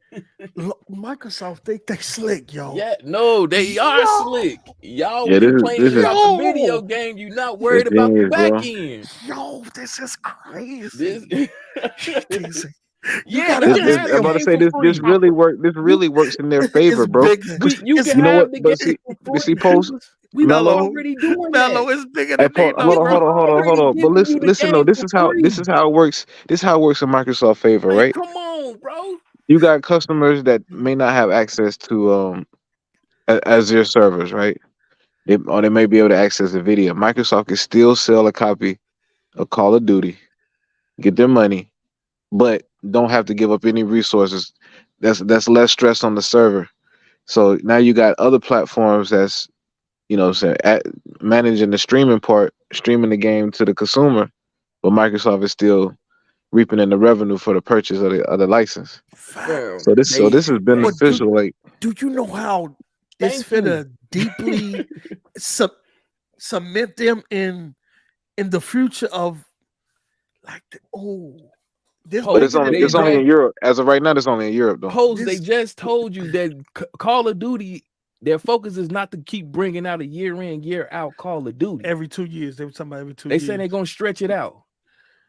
Microsoft think they slick, yo. Yeah, no, they are slick. Y'all Yeah, complaining this about the video game. You not worried is about the genius, back bro. end. Yo, this is crazy. This, You yeah, gotta you have can this I'm have the nigga. about to game say for this free. really work. This really works in their favor, It's bro. bigger. You It's can You know have what? the But game see, for free. Post We was Mello. already doing Mello that. is bigger Hey, than they know, We bro. was hold already on. But giving you the listen though. game for This free. is how it works. This is how it works in Microsoft favor, Like, right? come on, bro. You got customers that may not have access to Azure servers, right? Or they may be able to access a video. Microsoft can still sell a copy of Call of Duty, get their money, but don't have to give up any resources. That's less stress on the server. So now you got other platforms that's managing the streaming part, streaming the game to the consumer, but Microsoft is still reaping in the revenue for the purchase of the license. Facts. Fam, So this is But beneficial. Like do you know how it's thank you. finna deeply cement them in the future of like this but Post, bigger than they it's only know. in Europe. As of right now, it's only in Europe though. Post, they This just told you that Call of Duty, their focus is not to keep bringing out a year in, year out Call of Duty. every 2 years. They were talking about every 2 They years. say they're gonna stretch it out.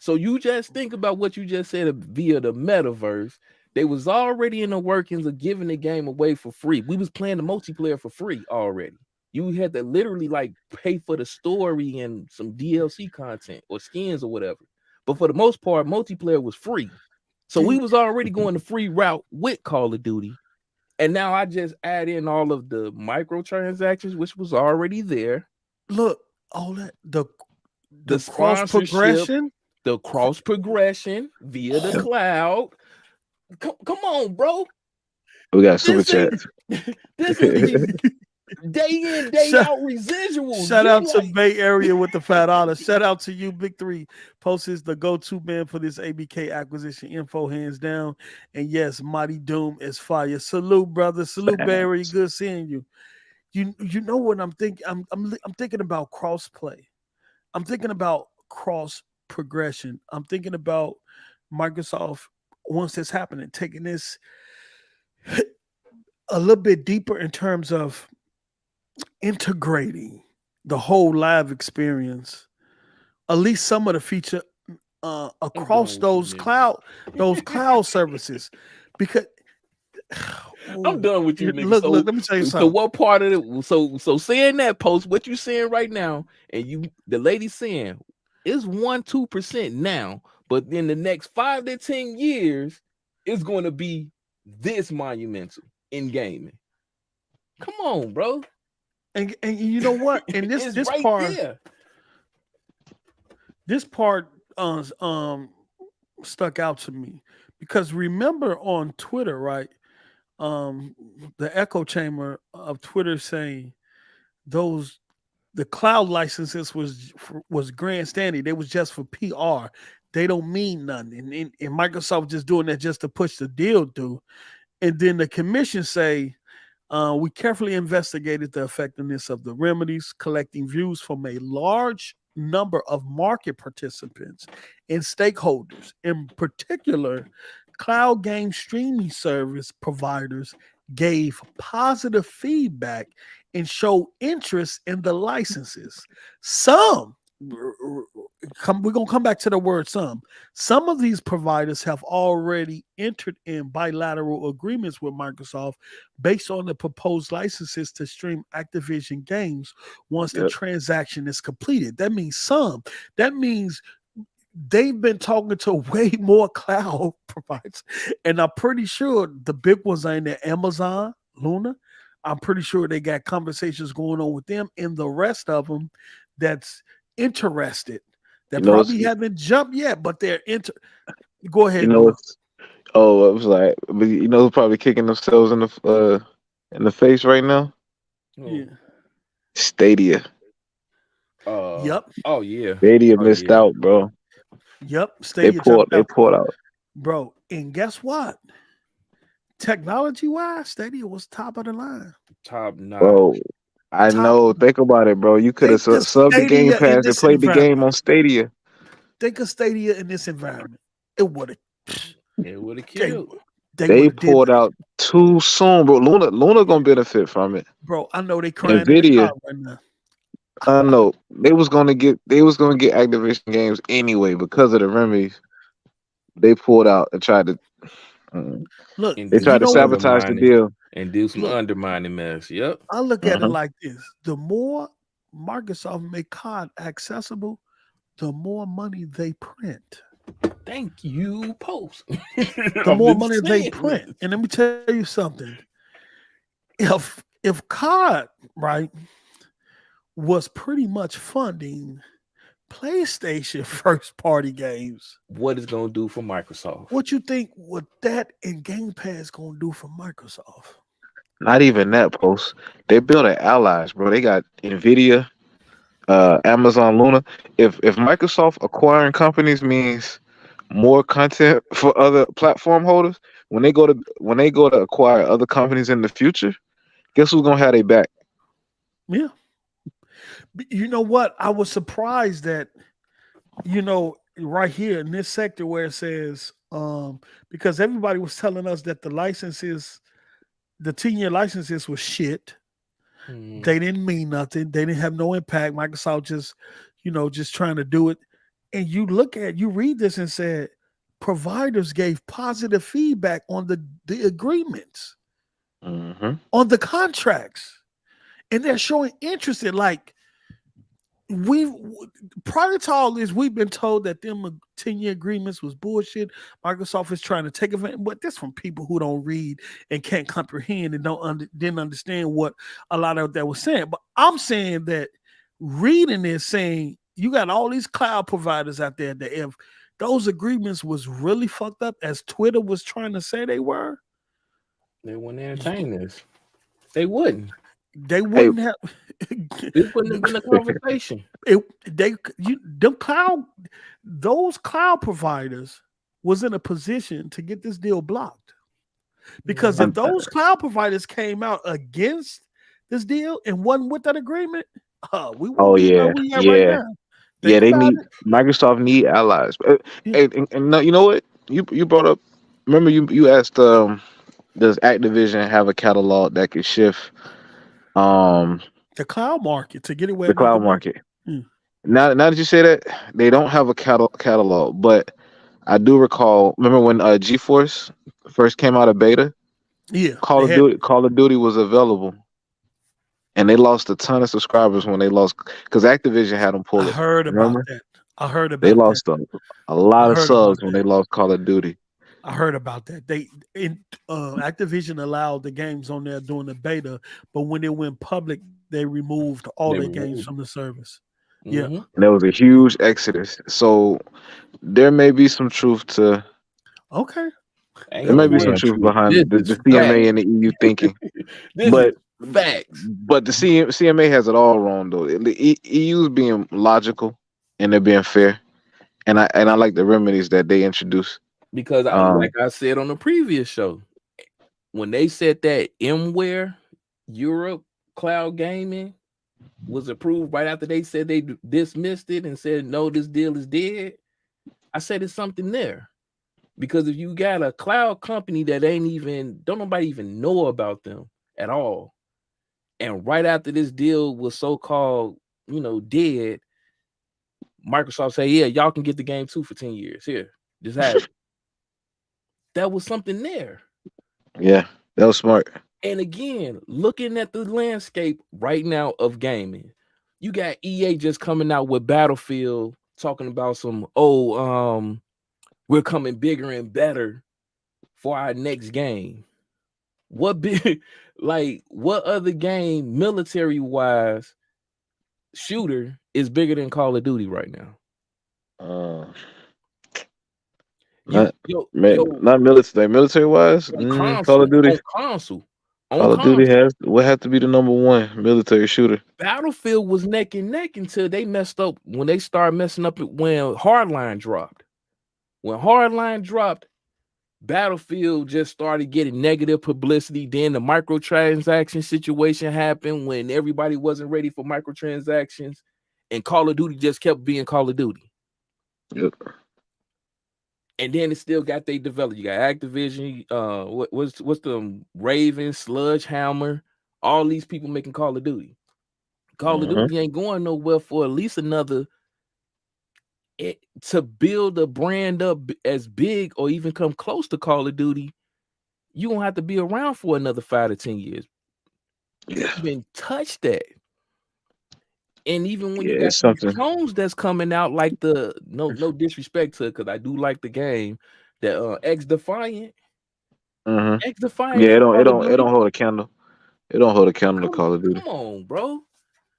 So you just think about what you just said via the metaverse. They was already in the workings of giving the game away for free. We was playing the multiplayer for free already. You had to literally like pay for the story and some DLC content or skins or whatever. But for the most part, multiplayer was free. So we was already going the free route with Call of Duty. And now I just add in all of the microtransactions, which was already there. Look, all that the cross sponsorship, progression. the cross progression via the cloud. Come on, bro. We got super This ain't chats. this is day in, day Shout- out residuals. Shout You out to like- Bay Area with the fat honor. Shout out to you, Big Three. Post is the go-to man for this ABK acquisition info, hands down. And yes, Mighty Doom is fire. Salute, brother. Salute, Bay Area. Good seeing you. You know what I'm thinking? I'm thinking about cross play. I'm thinking about cross progression. I'm thinking about Microsoft once this happening, taking this a little bit deeper in terms of integrating the whole live experience, at least some of the feature across those cloud services, because I'm done with you, nigga. Look, So, let me tell you so something. what part of it? So saying that Post, what you saying right now, and the lady saying it's 1-2% now, but in the next 5 to 10 years, it's going to be this monumental in gaming. Come on, bro. And you know what? And this right part, there. this part stuck out to me because remember on Twitter, right? The echo chamber of Twitter saying the cloud licenses was grandstanding. They was just for PR. They don't mean nothing. And Microsoft just doing that just to push the deal through. And then the commission say, we carefully investigated the effectiveness of the remedies, collecting views from a large number of market participants and stakeholders. In particular, cloud game streaming service providers gave positive feedback and showed interest in the licenses. We're going to come back to the word some. Some of these providers have already entered in bilateral agreements with Microsoft based on the proposed licenses to stream Activision games once the transaction is completed. That means some. That means they've been talking to way more cloud providers. And I'm pretty sure the big ones are in there, Amazon, Luna. I'm pretty sure they got conversations going on with them, and the rest of them that's interested. That probably haven't jumped yet, but they're Go ahead. It was like, but who's probably kicking themselves in the face right now? Yeah. Stadia. Yep. Oh yeah. Stadia missed out, bro. Yep. Stadia they pulled out. Bro, and guess what? Technology-wise, Stadia was top of the line. Top notch. Bro, I know. Think about it, bro. You could have subbed the Game Pass and played the game on Stadia. Think of Stadia in this environment. It would have killed. They would have did pulled that. out too soon, bro. Luna gonna benefit from it. Bro, I know they crying in the Nvidia, car right now. I know they was gonna get Activision games anyway because of the remedies. They pulled out and tried to. mm, Look, And They do you tried to know some what? sabotage the undermining deal. and do some Look, undermining mess. Yep. I look at it Uh-huh. like this: the more Microsoft make COD accessible, the more money they print. Thank you, Post. The I've more been money they saying print. this. And let me tell you something. If COD, right, was pretty much funding PlayStation first party games, What it's gonna do for Microsoft? what you think what that and Game Pass gonna do for Microsoft? Not even that post. They built an allies, bro. They got Nvidia, Amazon Luna. If Microsoft acquiring companies means more content for other platform holders, when they go to acquire other companies in the future, guess who's gonna have their back? Yeah. You know what? I was surprised that, right here in this sector where it says, because everybody was telling us that the 10-year licenses was shit. They didn't mean nothing. They didn't have no impact. Microsoft just trying to do it. And you read this and said providers gave positive feedback on the agreements, Mm-hmm. on the contracts, and they're showing interest in like we prior to all this, we've been told that them 10-year agreements was bullshit. Microsoft is trying to take advantage, but this from people who don't read and can't comprehend and didn't understand what a lot of that was saying. But I'm saying that reading this saying you got all these cloud providers out there that if those agreements was really fucked up as Twitter was trying to say they were, They wouldn't entertain this. They wouldn't. they Hey, wouldn't have This wouldn't have been a conversation. those cloud providers was in a position to get this deal blocked, because if un- those cloud providers came out against this deal and wasn't with that agreement, we wouldn't oh be where yeah, we are right yeah, now. yeah. Think They about need it. Microsoft need allies. Yeah. And no, you know what? You brought up. Remember you asked does Activision have a catalog that could shift um The cloud market to get it where the it need to cloud be. market? Mm. Now that you say that, they don't have a catalog, but I do recall. Remember when GeForce first came out of beta? Yeah, they had. Call of Duty was available, and they lost a ton of subscribers when they lost because Activision had them I pull it. heard about Remember? that. I heard They about that. lost a I lot of heard about subs when that. they lost Call of Duty. I heard about that. Activision allowed the games on there during the beta, but when it went public, they removed all They their games removed from the service. it. Yeah. And there was a huge exodus. So there may be some truth to Okay. there Ain't may no be some damn truth truth. This behind the is CMA fact. and the EU thinking. This is But facts. the CMA has it all wrong though. The EU is being logical and they're being fair, and I like the remedies that they introduce. Because Um, like I said on the previous show, when they said that MWare Europe cloud gaming was approved right after they said they dismissed it and said no, this deal is dead, I said it's something there. Because if you got a cloud company that don't nobody even know about them at all, and right after this deal was so-called, dead, Microsoft say, yeah, y'all can get the game too for 10 years. Here, just have it. That was something there. yeah, that was smart. And again, looking at the landscape right now of gaming, you got EA just coming out with Battlefield, talking about we're coming bigger and better for our next game. What what other game, military wise, shooter is bigger than Call of Duty right now? Uh, You not yo man, yo not military. Military wise, on Call of console, Duty. on console, on Call of Duty console. would have to be the number one military shooter. Battlefield was neck and neck until they messed up when they started messing up when Hardline dropped. When Hardline dropped, Battlefield just started getting negative publicity. Then the microtransaction situation happened when everybody wasn't ready for microtransactions, and Call of Duty just kept being Call of Duty. Yep. And then it still got they developed. You got Activision, what's the Ravens, Sludgehammer, all these people making Call of Duty. Call of Duty ain't going nowhere for at least another to build a brand up as big or even come close to Call of Duty. You gonna have to be around for another 5 to 10 years. You can't even touch that. And even when you got these clones that's coming out, like the no disrespect to it, because I do like the game, the X Defiant. X Defiant. Yeah, it don't hold a candle. It don't hold a candle to Call of Duty. Come on, bro.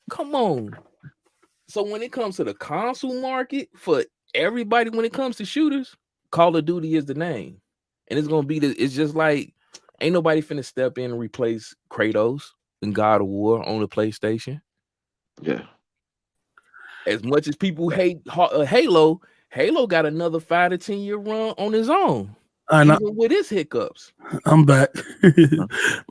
Come on. So when it comes to the console market for everybody, when it comes to shooters, Call of Duty is the name, and it's gonna be it's just like ain't nobody finna step in and replace Kratos and God of War on the PlayStation. Yeah. As much as people hate Halo, Halo got another 5 to 10 year run on his own, even with his hiccups. I'm back.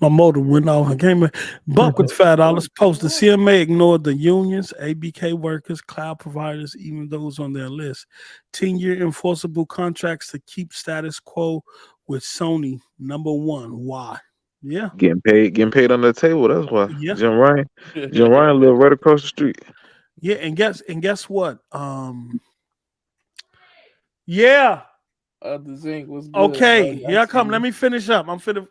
My motor went off. I came Buck with $5. Post the CMA ignored the unions, ABK workers, cloud providers, even those on their list. 10-year enforceable contracts to keep status quo with Sony. Number one. Why? Yeah. Getting paid under the table. That's why. Yeah. Jim Ryan live right across the street. Yeah, and guess what? Yeah. The zinc was good. Okay, here I come. Let me finish up. I'm finna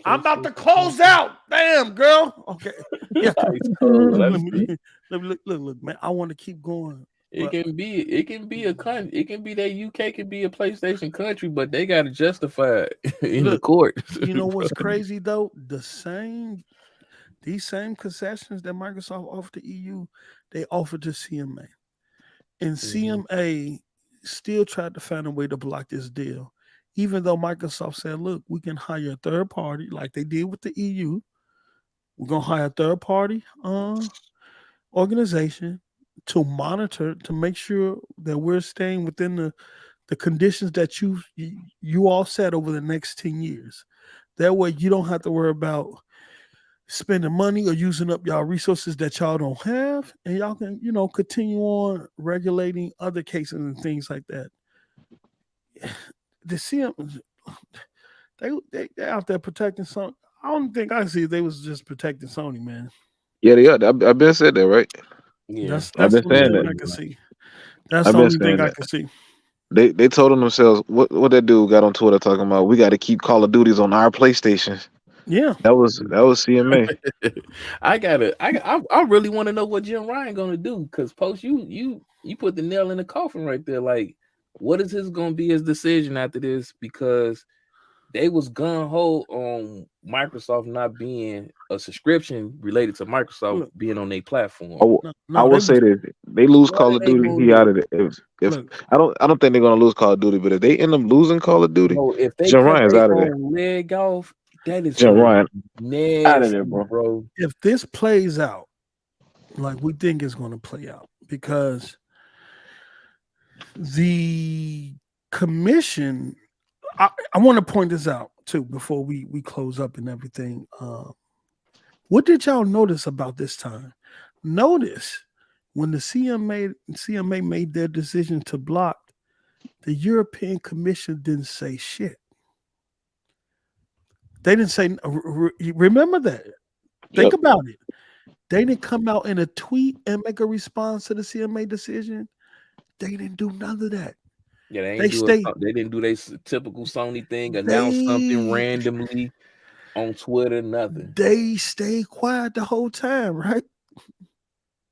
I'm about to close out. Damn, girl. Okay. Yeah. Look, man. I want to keep going. It can be a country. It can be that UK can be a PlayStation country, but they got to justify it in the court. You know what's crazy though? These same concessions that Microsoft offered to EU, they offered to CMA. And CMA still tried to find a way to block this deal, even though Microsoft said, look, we can hire a third party like they did with the EU. We're going to hire a third party organization to monitor, to make sure that we're staying within the conditions that you all set over the next 10 years. That way you don't have to worry about spending money or using up y'all resources that y'all don't have, and y'all can, continue on regulating other cases and things like that. The CM, they out there protecting Sony. I don't think I see they was just protecting Sony, man. Yeah, they are. I've been said that, right? Yeah, that's the only thing I can see. That's the only thing I can see. They told them themselves what that dude got on Twitter talking about. We got to keep Call of Duties on our PlayStations. Yeah, that was CMA. I really want to know what Jim Ryan gonna do, because Post, you put the nail in the coffin right there. Like, what is gonna be his decision after this? Because they was gun ho on Microsoft not being a subscription related to Microsoft being on their platform. I will say this: they lose Call of Duty, he out of it. If I don't think they're gonna lose Call of Duty, but if they end up losing Call of Duty, if they Jim Ryan's out of there. Leg off, that is Jim Ryan nasty, out of there, bro. If this plays out like we think it's going to play out, because the commission, I want to point this out too before we close up and everything. What did y'all notice about this time? Notice when the CMA made their decision to block, the European Commission didn't say shit. They didn't say, remember that. Think about it. They didn't come out in a tweet and make a response to the CMA decision. They didn't do none of that. Yeah, they didn't do their typical Sony thing, announce something randomly on Twitter, nothing. They stayed quiet the whole time, right?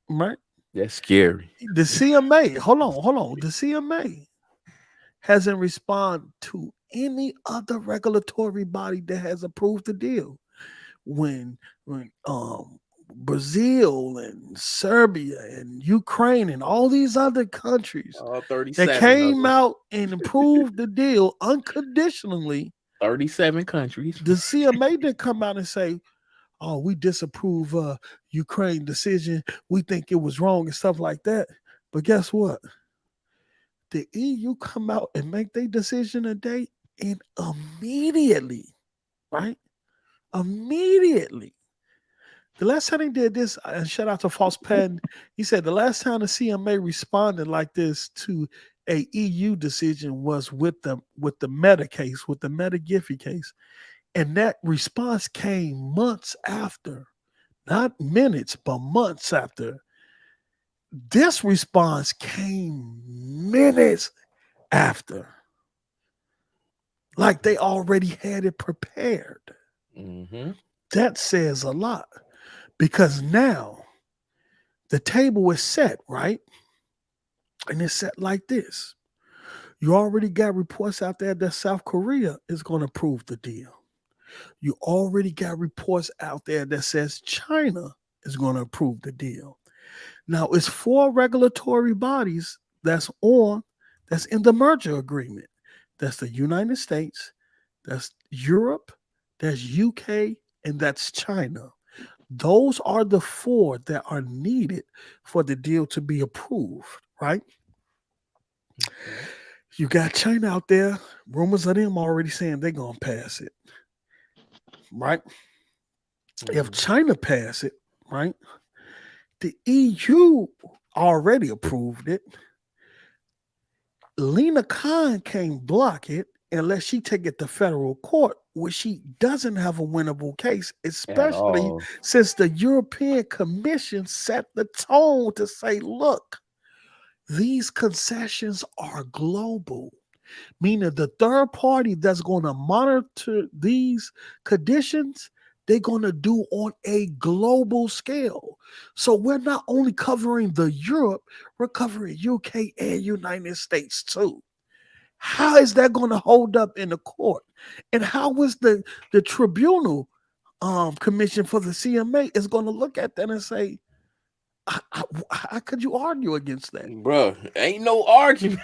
Right? That's scary. The CMA, hold on. The CMA hasn't responded to any other regulatory body that has approved the deal. When Brazil and Serbia and Ukraine and all these other countries that came out and approved the deal unconditionally, 37 countries. The CMA didn't come out and say, "Oh, we disapprove Ukraine decision. We think it was wrong," and stuff like that. But guess what? The EU come out and make their decision a day, and immediately, right? Immediately. The last time they did this, and shout out to False Pen, he said the last time the CMA responded like this to a EU decision was with the Meta case, with the Meta Giphy case, and that response came months after, not minutes, but months after. This response came minutes after, like they already had it prepared. Mm-hmm. That says a lot because now the table is set, right? And it's set like this. You already got reports out there that South Korea is going to approve the deal. You already got reports out there that says China is going to approve the deal. Now it's 4 regulatory bodies that's in the merger agreement. That's the United States, that's Europe, that's UK, and that's China. Those are the 4 that are needed for the deal to be approved, right? You got China out there. Rumors of them already saying they're gonna pass it, right? If China pass it, right, the EU already approved it. Lena Khan can't block it unless she take it to federal court, where she doesn't have a winnable case, especially since the European Commission set the tone to say, look, these concessions are global, meaning the third party that's going to monitor these conditions, they're going to do on a global scale. So we're not only covering the Europe, we're covering UK and United States too. How is that going to hold up in the court? And how is the tribunal commission for the CMA is going to look at that and say, how could you argue against that, bro? Ain't no argument.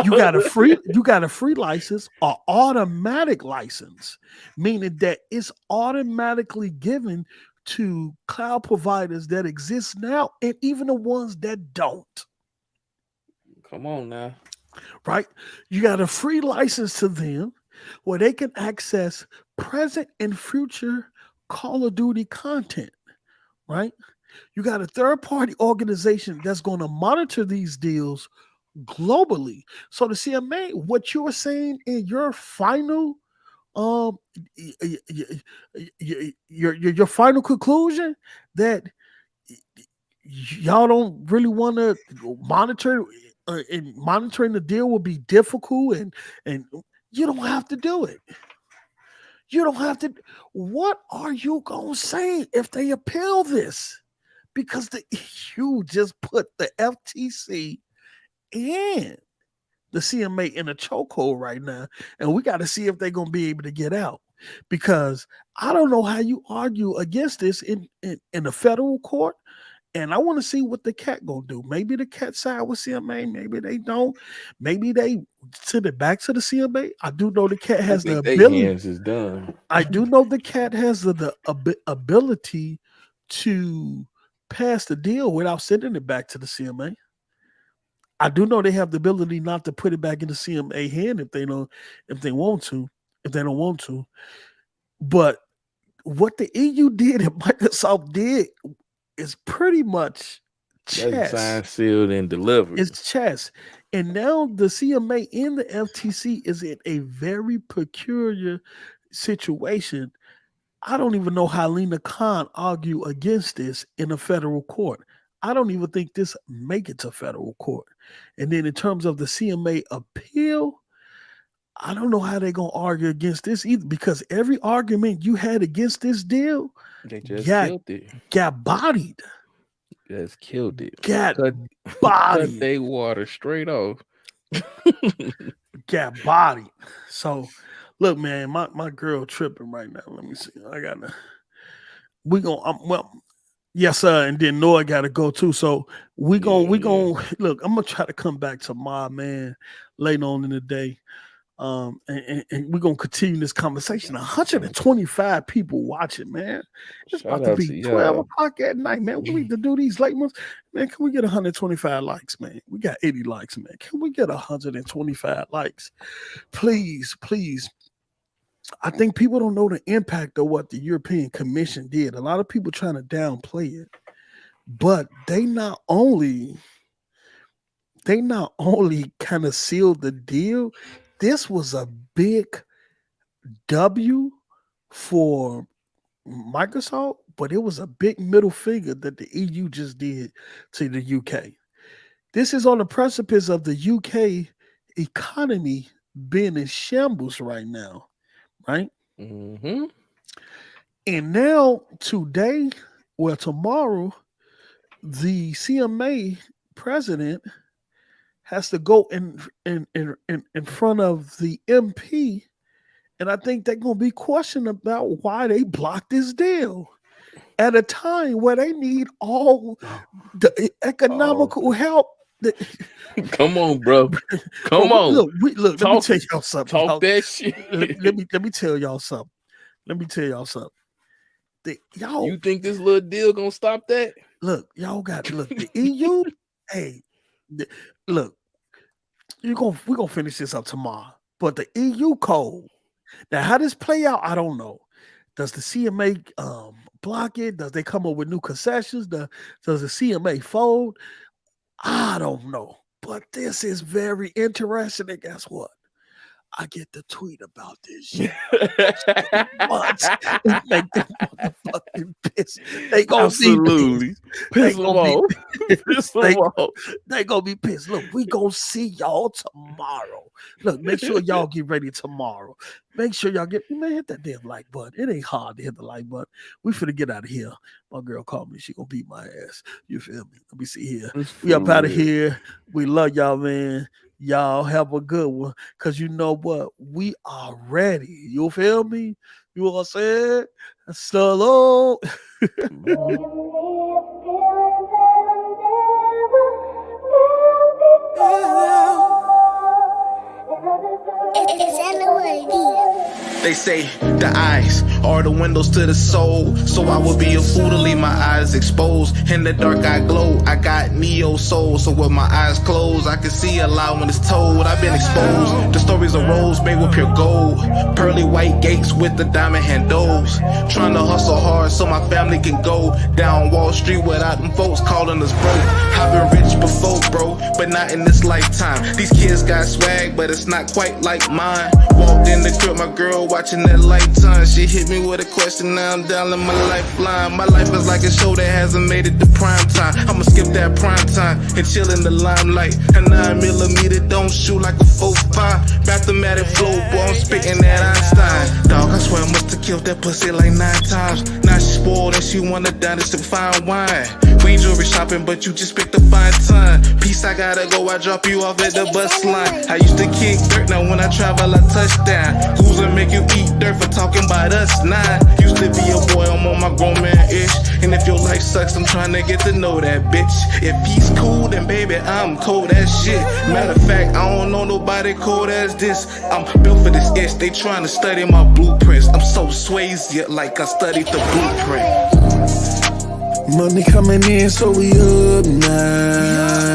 You got a free license, or automatic license, meaning that it's automatically given to cloud providers that exist now, and even the ones that don't. Come on now, right? You got a free license to them where they can access present and future Call of Duty content, right? You got a third party organization that's going to monitor these deals globally. So the CMA, what you were saying in your final your final conclusion that y'all don't really want to monitor and monitoring the deal will be difficult, and you don't have to do it. You don't have to. What are you gonna say if they appeal this? Because the EU just put the FTC and the CMA in a chokehold right now, and we got to see if they're gonna be able to get out. Because I don't know how you argue against this in the federal court, and I want to see what the cat gonna do. Maybe the cat side with CMA, maybe they don't. Maybe they send it back to the CMA. I do know the cat has the ability. Hands is done. I do know the cat has the ability to pass the deal without sending it back to the CMA. I do know they have the ability not to put it back in the CMA hand if they don't want to. But what the EU did and Microsoft did is pretty much chess. Signed, sealed, and delivered. It's chess. And now the CMA and the FTC is in a very peculiar situation. I don't even know how Lena Khan argue against this in a federal court. I don't even think this make it to federal court. And then in terms of the CMA appeal, I don't know how they're going to argue against this either, because every argument you had against this deal, they just killed it. Got bodied. Just killed it. Got bodied. Cut they water straight off. Got bodied. So, look, man, my girl tripping right now. Let me see. Yes, sir. And then Noah got to go too. So we gonna look. I'm gonna try to come back to my man later on in the day. And we're gonna continue this conversation. 125 people watching, man. It's about to be 12 o'clock at night, man. We need to do these late ones. Man, can we get 125 likes, man? We got 80 likes, man. Can we get 125 likes? Please. I think people don't know the impact of what the European Commission did. A lot of people trying to downplay it, but they not only they not only kind of sealed the deal, this was a big W for Microsoft, but it was a big middle finger that the EU just did to the UK. This is on the precipice of the UK economy being in shambles right now, right? Mm-hmm. And now today, well, tomorrow, the CMA president has to go in front of the MP, and I think they're going to be questioned about why they blocked this deal at a time where they need all the economical help. Come on, bro. Come on. Look. Let me tell y'all something. Talk that shit. Let me tell y'all something. You think this little deal gonna stop that? Look, y'all got the EU. Hey, look, we're gonna finish this up tomorrow. But the EU code. Now, how this play out, I don't know. Does the CMA block it? Does they come up with new concessions? Does the CMA fold? I don't know. But this is very interesting. And guess what? I get to tweet about this shit. It make them motherfucking pissed. They gonna absolutely piss them off. They gonna be pissed. Look, we gonna see y'all tomorrow. Look, make sure y'all get ready tomorrow. Make sure y'all hit that damn like button. It ain't hard to hit the like button. We finna get out of here. My girl called me. She gonna beat my ass. You feel me? Let me see here. We up out of here. We love y'all, man. Y'all have a good one, because you know what? We are ready. You feel me? You know what I'm saying? So They say the eyes are the windows to the soul, so I would be a fool to leave my eyes exposed. In the dark I glow, I got neo soul, so with my eyes closed I can see a lot when it's told. I've been exposed, the stories of rose made with pure gold, pearly white gates with the diamond handles. Trying to hustle hard so my family can go down Wall Street without them folks calling us broke. I've been rich before, bro, but not in this lifetime. These kids got swag, but it's not quite like mine. Walked in the crib, my girl watching that Lifetime. She hit me with a question, now I'm down in my lifeline. My life is like a show that hasn't made it to prime time. I'ma skip that prime time and chill in the limelight. A 9mm don't shoot like a 4.5. Mathematic flow, boy, I'm spitting that Einstein. Dog, I swear I must have killed that pussy like 9 times. Now she spoiled and she wanna dine to fine wine. We ain't jewelry shopping, but you just picked a fine time. Peace, I gotta go, I drop you off at the bus line. I used to kick dirt, now when I travel I touchdown. Who's gonna make you eat dirt for talking about us? Nah, used to be a boy, I'm on my grown man-ish. And if your life sucks, I'm trying to get to know that bitch. If he's cool, then baby, I'm cold as shit. Matter of fact, I don't know nobody cold as this. I'm built for this itch, they trying to study my blueprints. I'm so Swayze, like I studied the blueprint. Money coming in, so we up now.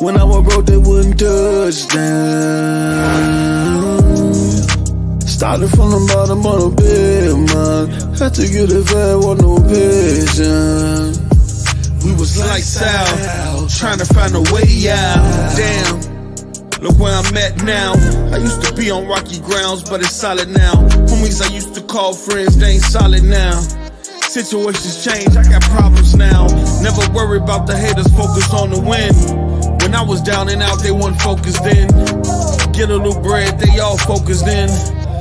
When I was broke, they wouldn't touch down. Started from the bottom of the bed, man. Had to get it fast, want no vision. we was lights out, trying to find a way out. Damn, look where I'm at now. I used to be on rocky grounds, but it's solid now. Homies I used to call friends, they ain't solid now. Situations change, I got problems now. Never worry about the haters, focus on the win. When I was down and out, they weren't focused in. Get a little bread, they all focused in.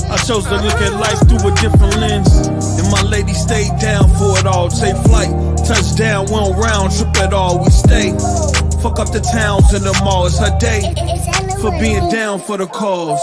I chose to look at life through a different lens. And my lady stayed down for it all. Safe flight, touchdown, we don't round trip at all. We stay, fuck up the towns and the mall. It's her day for being down for the cause.